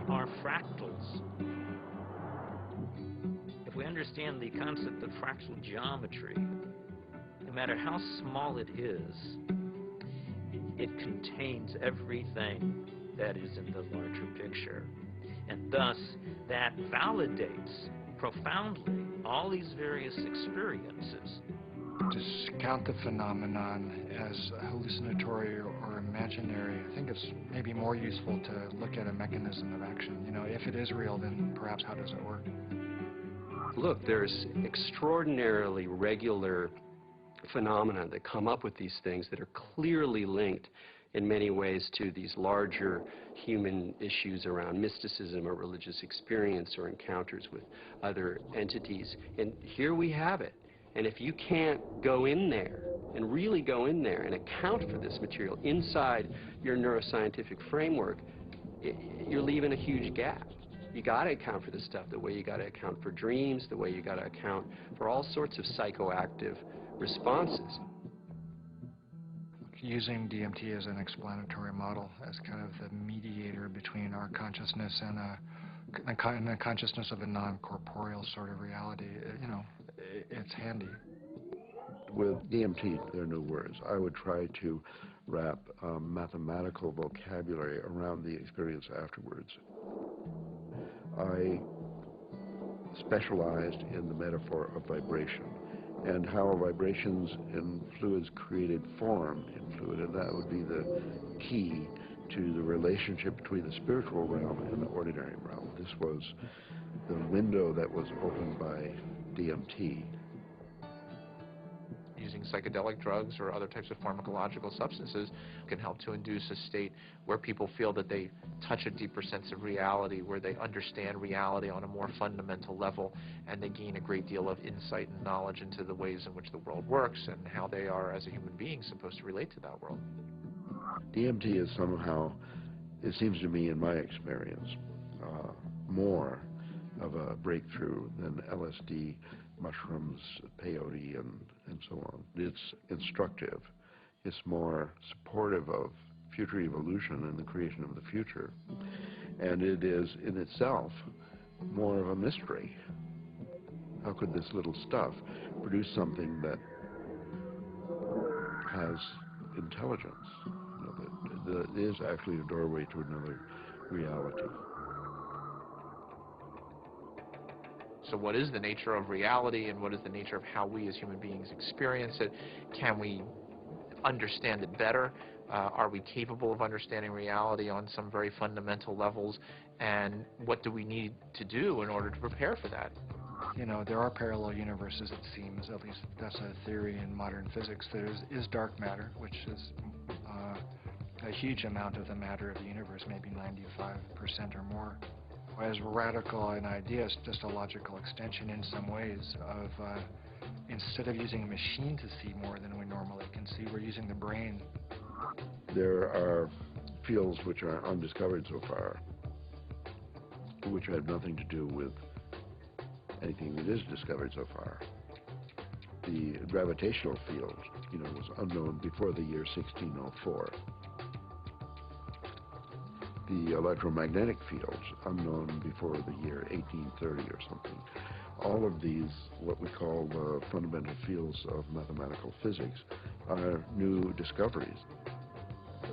are fractals. If we understand the concept of fractal geometry, no matter how small it is, it contains everything that is in the larger picture. And thus, that validates profoundly all these various experiences. To count the phenomenon as hallucinatory or imaginary, I think it's maybe more useful to look at a mechanism of action. You know, if it is real, then perhaps how does it work? Look, there's extraordinarily regular phenomena that come up with these things that are clearly linked in many ways to these larger human issues around mysticism or religious experience or encounters with other entities. And here we have it. And if you can't go in there and really go in there and account for this material inside your neuroscientific framework, you're leaving a huge gap. You got to account for this stuff the way you got to account for dreams, the way you got to account for all sorts of psychoactive responses. Using DMT as an explanatory model, as kind of the mediator between our consciousness and the consciousness of a non-corporeal sort of reality, you know, it's handy. With DMT, there are no words. I would try to wrap mathematical vocabulary around the experience afterwards. I specialized in the metaphor of vibration and how vibrations in fluids created form in fluid, and that would be the key to the relationship between the spiritual realm and the ordinary realm. This was the window that was opened by DMT. Using psychedelic drugs or other types of pharmacological substances can help to induce a state where people feel that they touch a deeper sense of reality, where they understand reality on a more fundamental level, and they gain a great deal of insight and knowledge into the ways in which the world works and how they are, as a human being, supposed to relate to that world. DMT is somehow, it seems to me in my experience, more of a breakthrough than LSD, mushrooms, peyote, and so on. It's instructive. It's more supportive of future evolution and the creation of the future. And it is in itself more of a mystery. How could this little stuff produce something that has intelligence, that is actually a doorway to another reality? So what is the nature of reality, and what is the nature of how we as human beings experience it? Can we understand it better? Are we capable of understanding reality on some very fundamental levels? And what do we need to do in order to prepare for that? You know, there are parallel universes, it seems, at least that's a theory in modern physics. There is dark matter, which is a huge amount of the matter of the universe, maybe 95% or more. As radical an idea, it's just a logical extension in some ways of, instead of using a machine to see more than we normally can see, we're using the brain. There are fields which are undiscovered so far, which have nothing to do with anything that is discovered so far. The gravitational field, was unknown before the year 1604. The electromagnetic fields, unknown before the year 1830 or something. All of these, what we call the fundamental fields of mathematical physics, are new discoveries.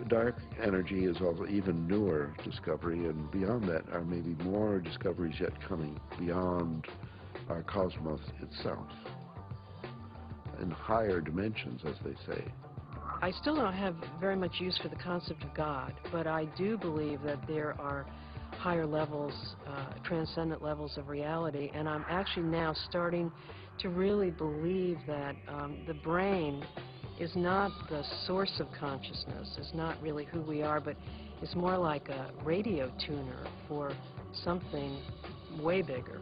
Dark energy is also even newer discovery, and beyond that are maybe more discoveries yet coming beyond our cosmos itself, in higher dimensions, as they say. I still don't have very much use for the concept of God, but I do believe that there are higher levels, transcendent levels of reality, and I'm actually now starting to really believe that the brain is not the source of consciousness, is not really who we are, but it's more like a radio tuner for something way bigger.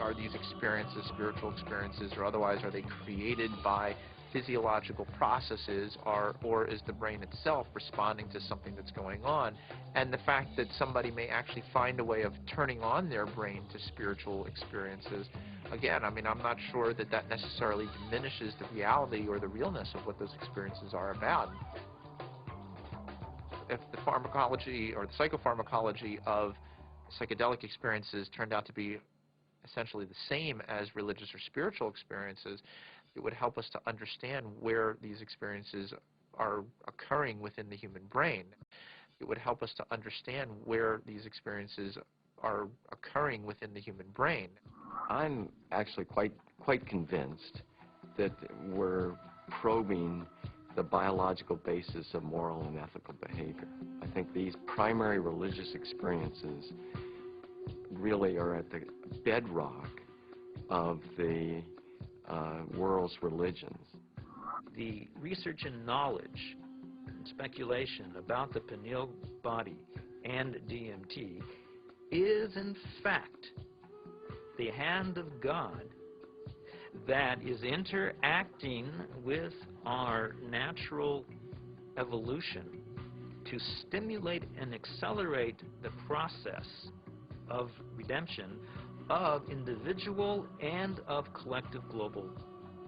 Are these experiences spiritual experiences, or otherwise are they created by physiological processes, or is the brain itself responding to something that's going on? And the fact that somebody may actually find a way of turning on their brain to spiritual experiences, again, I mean, I'm not sure that that necessarily diminishes the reality or the realness of what those experiences are about. If the pharmacology or the psychopharmacology of psychedelic experiences turned out to be essentially the same as religious or spiritual experiences, it would help us to understand where these experiences are occurring within the human brain. It would help us to understand where these experiences are occurring within the human brain. I'm actually quite convinced that we're probing the biological basis of moral and ethical behavior. I think these primary religious experiences really are at the bedrock of the world's religions. The research and knowledge and speculation about the pineal body and DMT is in fact the hand of God that is interacting with our natural evolution to stimulate and accelerate the process of redemption of individual and of collective global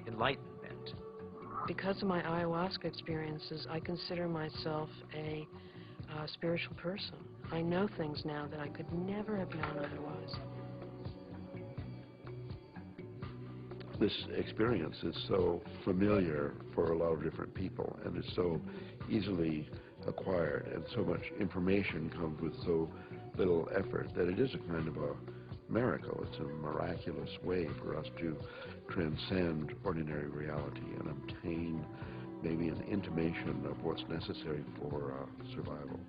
enlightenment. Because of my ayahuasca experiences, I consider myself a spiritual person. I know things now that I could never have known otherwise. This experience is so familiar for a lot of different people, and it's so easily acquired, and so much information comes with so little effort that it is a kind of a miracle. It's a miraculous way for us to transcend ordinary reality and obtain maybe an intimation of what's necessary for survival.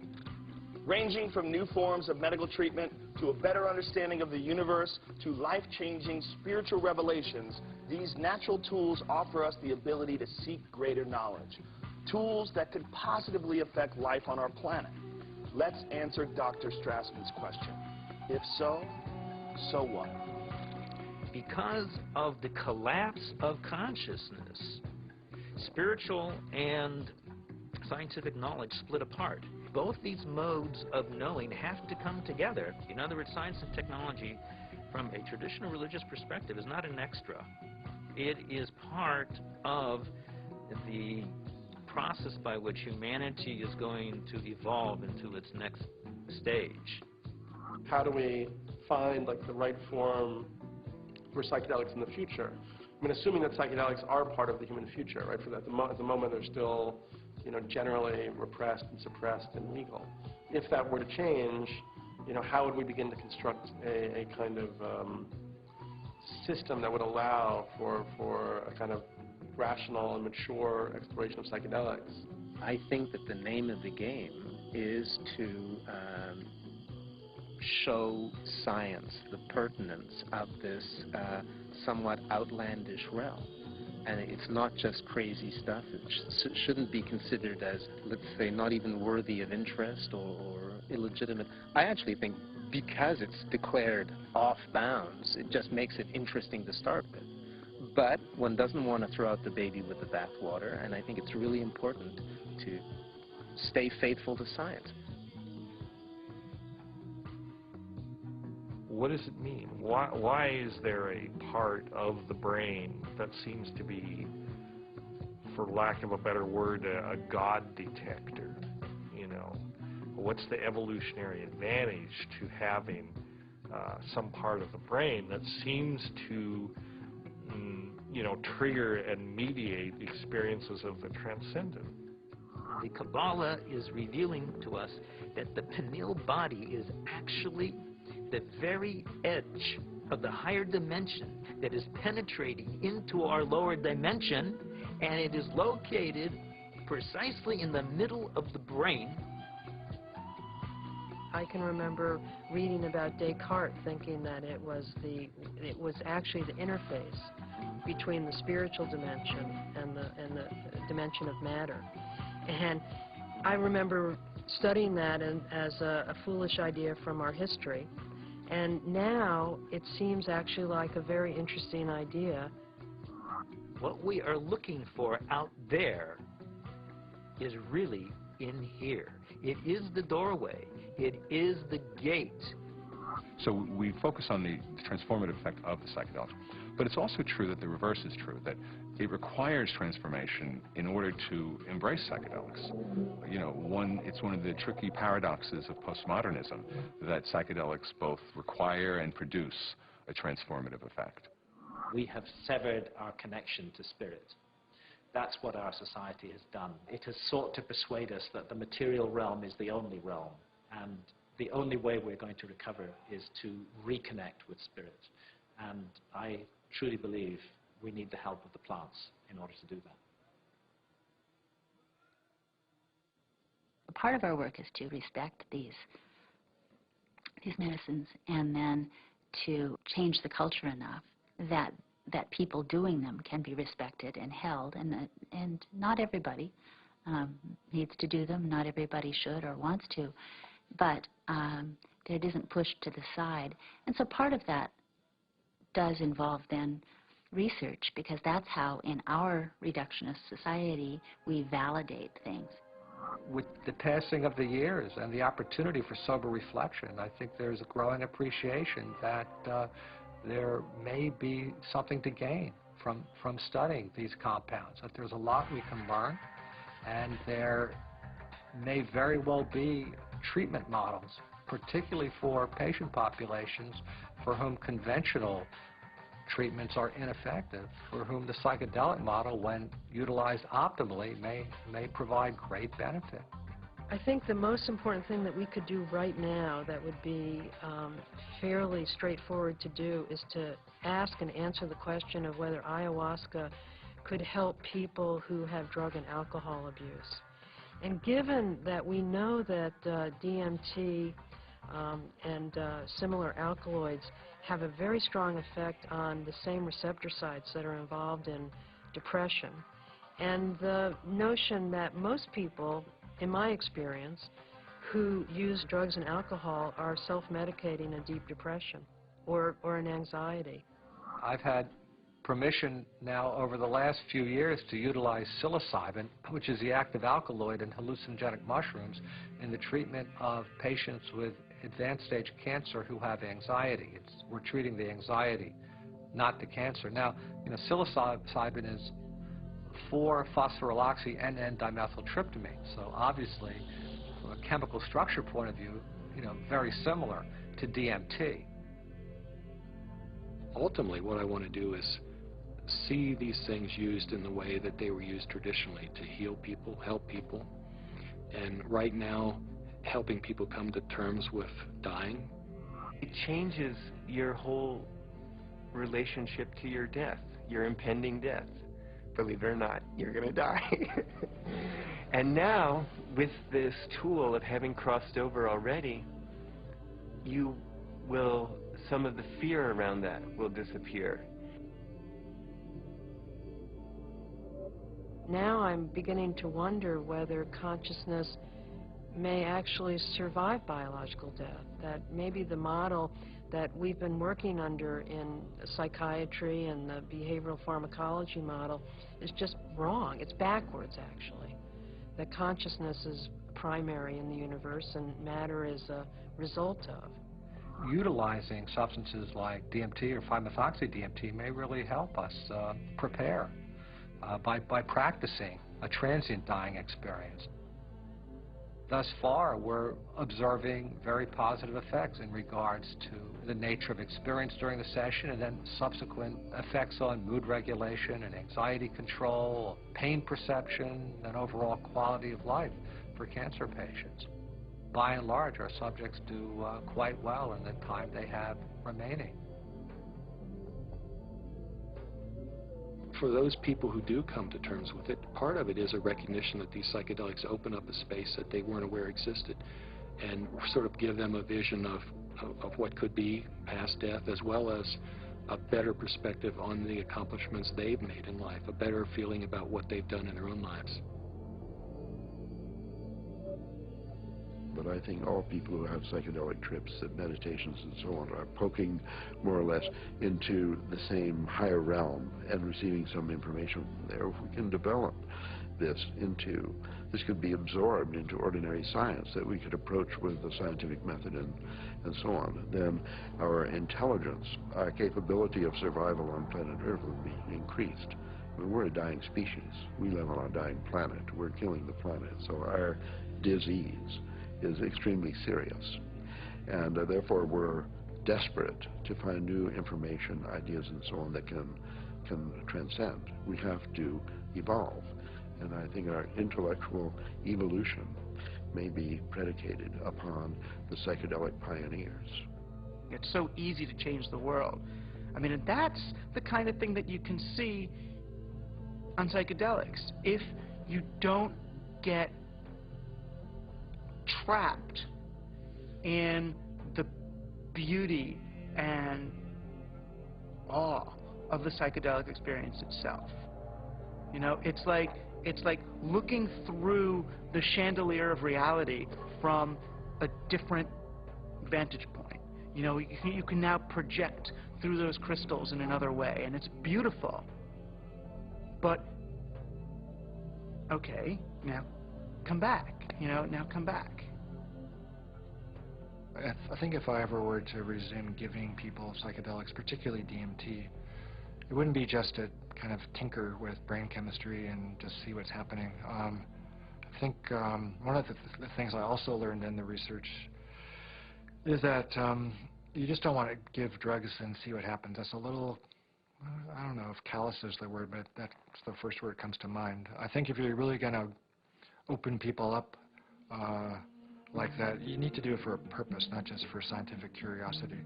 Ranging from new forms of medical treatment to a better understanding of the universe to life-changing spiritual revelations, these natural tools offer us the ability to seek greater knowledge. Tools that could positively affect life on our planet. Let's answer Dr. Strassman's question. If so, so what? Because of the collapse of consciousness, spiritual and scientific knowledge split apart. Both these modes of knowing have to come together. In other words, science and technology, from a traditional religious perspective, is not an extra. It is part of the process by which humanity is going to evolve into its next stage. How do we find like the right form for psychedelics in the future? I mean, assuming that psychedelics are part of the human future, right? For that, at the moment they're still, you know, generally repressed and suppressed and legal. If that were to change, you know, how would we begin to construct a kind of system that would allow for a kind of rational and mature exploration of psychedelics? I think that the name of the game is to show science the pertinence of this somewhat outlandish realm. And it's not just crazy stuff. It shouldn't be considered as, let's say, not even worthy of interest or illegitimate. I actually think because it's declared off bounds, it just makes it interesting to start with. But one doesn't want to throw out the baby with the bathwater, and I think it's really important to stay faithful to science. What does it mean? Why is there a part of the brain that seems to be, for lack of a better word, a God detector? You know, what's the evolutionary advantage to having some part of the brain that seems to, you know, trigger and mediate experiences of the transcendent? The Kabbalah is revealing to us that the pineal body is actually the very edge of the higher dimension that is penetrating into our lower dimension, and it is located precisely in the middle of the brain. I can remember reading about Descartes, thinking that it was actually the interface between the spiritual dimension and the dimension of matter. And I remember studying that as a foolish idea from our history. And now it seems actually like a very interesting idea. What we are looking for out there is really in here. It is the doorway. It is the gate. So we focus on the transformative effect of the psychedelics. But it's also true that the reverse is true, that it requires transformation in order to embrace psychedelics. You know, it's one of the tricky paradoxes of postmodernism that psychedelics both require and produce a transformative effect. We have severed our connection to spirit. That's what our society has done. It has sought to persuade us that the material realm is the only realm, and the only way we're going to recover is to reconnect with spirit. And I truly believe we need the help of the plants in order to do that. Part of our work is to respect these medicines, and then to change the culture enough that people doing them can be respected and held, and not everybody needs to do them, not everybody should or wants to, but it isn't pushed to the side. And so part of that does involve then research, because that's how in our reductionist society we validate things. With the passing of the years and the opportunity for sober reflection, I think there's a growing appreciation that there may be something to gain from studying these compounds, that there's a lot we can learn, and there may very well be treatment models, particularly for patient populations for whom conventional treatments are ineffective, for whom the psychedelic model, when utilized optimally, may provide great benefit. I think the most important thing that we could do right now that would be fairly straightforward to do is to ask and answer the question of whether ayahuasca could help people who have drug and alcohol abuse. And given that we know that DMT and similar alkaloids have a very strong effect on the same receptor sites that are involved in depression, and the notion that most people, in my experience, who use drugs and alcohol are self-medicating a deep depression or an anxiety. I've had permission now over the last few years to utilize psilocybin, which is the active alkaloid in hallucinogenic mushrooms, in the treatment of patients with advanced stage cancer who have anxiety. We're treating the anxiety, not the cancer. Now, you know, psilocybin is 4-phosphoryloxy N,N-dimethyltryptamine. So obviously, from a chemical structure point of view, very similar to DMT. Ultimately, what I want to do is see these things used in the way that they were used traditionally, to heal people, help people, and right now, helping people come to terms with dying. It changes your whole relationship to your death, your impending death. Believe it or not, you're going to die. And now, with this tool of having crossed over already, some of the fear around that will disappear. Now I'm beginning to wonder whether consciousness may actually survive biological death, that maybe the model that we've been working under in psychiatry and the behavioral pharmacology model is just wrong. It's backwards, actually. That consciousness is primary in the universe and matter is a result of. Utilizing substances like DMT or 5-methoxy-DMT may really help us prepare by practicing a transient dying experience. Thus far, we're observing very positive effects in regards to the nature of experience during the session and then subsequent effects on mood regulation and anxiety control, pain perception, and overall quality of life for cancer patients. By and large, our subjects do quite well in the time they have remaining. For those people who do come to terms with it, part of it is a recognition that these psychedelics open up a space that they weren't aware existed and sort of give them a vision of what could be past death, as well as a better perspective on the accomplishments they've made in life, a better feeling about what they've done in their own lives. But I think all people who have psychedelic trips and meditations and so on are poking more or less into the same higher realm and receiving some information from there. If we can develop this could be absorbed into ordinary science that we could approach with the scientific method and so on, then our intelligence, our capability of survival on planet Earth would be increased. I mean, we're a dying species. We live on a dying planet. We're killing the planet. So our disease is extremely serious, and therefore we're desperate to find new information, ideas, and so on that can transcend. We have to evolve, and I think our intellectual evolution may be predicated upon the psychedelic pioneers. It's so easy to change the world. I mean, and that's the kind of thing that you can see on psychedelics. If you don't get trapped in the beauty and awe of the psychedelic experience itself. It's like looking through the chandelier of reality from a different vantage point. You can now project through those crystals in another way, and it's beautiful. But okay, now come back. Now come back. I think if I ever were to resume giving people psychedelics, particularly DMT, it wouldn't be just to kind of tinker with brain chemistry and just see what's happening. I think one of the things I also learned in the research is that you just don't want to give drugs and see what happens. That's a little, I don't know if callous is the word, but that's the first word that comes to mind. I think if you're really going to open people up like that, you need to do it for a purpose, not just for scientific curiosity.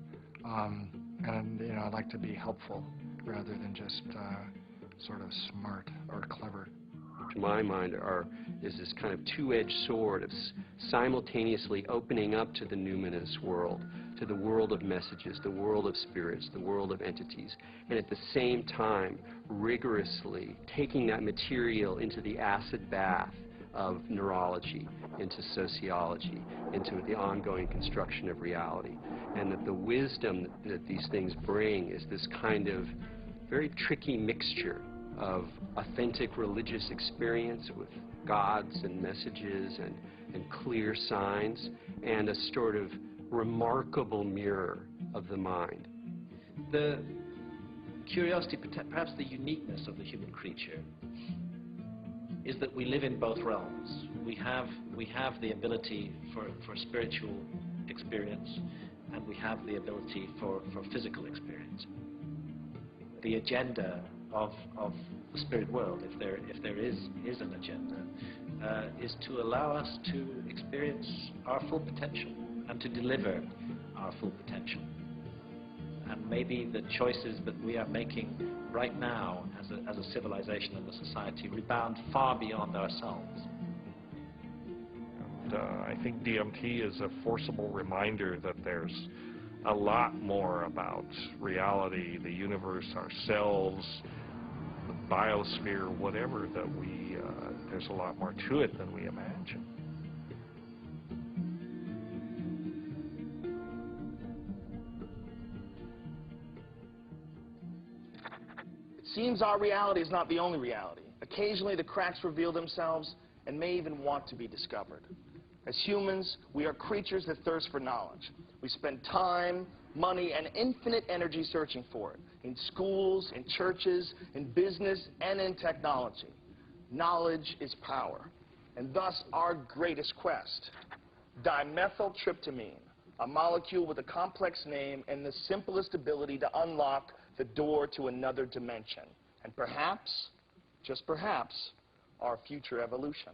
And I'd like to be helpful rather than just sort of smart or clever. To my mind, is this kind of two-edged sword of simultaneously opening up to the numinous world, to the world of messages, the world of spirits, the world of entities, and at the same time rigorously taking that material into the acid bath of neurology, into sociology, into the ongoing construction of reality. And that the wisdom that these things bring is this kind of very tricky mixture of authentic religious experience with gods and messages and clear signs, and a sort of remarkable mirror of the mind. The curiosity, perhaps the uniqueness of the human creature, is that we live in both realms. We have the ability for spiritual experience, and we have the ability for physical experience. The agenda of the spirit world, if there is an agenda, is to allow us to experience our full potential and to deliver our full potential. And maybe the choices that we are making right now as a civilization and a society rebound far beyond ourselves. And I think DMT is a forcible reminder that there's a lot more about reality, the universe, ourselves, the biosphere, whatever, that there's a lot more to it than we imagine. It seems our reality is not the only reality. Occasionally the cracks reveal themselves and may even want to be discovered. As humans, we are creatures that thirst for knowledge. We spend time, money, and infinite energy searching for it, in schools, in churches, in business, and in technology. Knowledge is power, and thus our greatest quest. Dimethyltryptamine, a molecule with a complex name and the simplest ability to unlock the door to another dimension, and perhaps, just perhaps, our future evolution.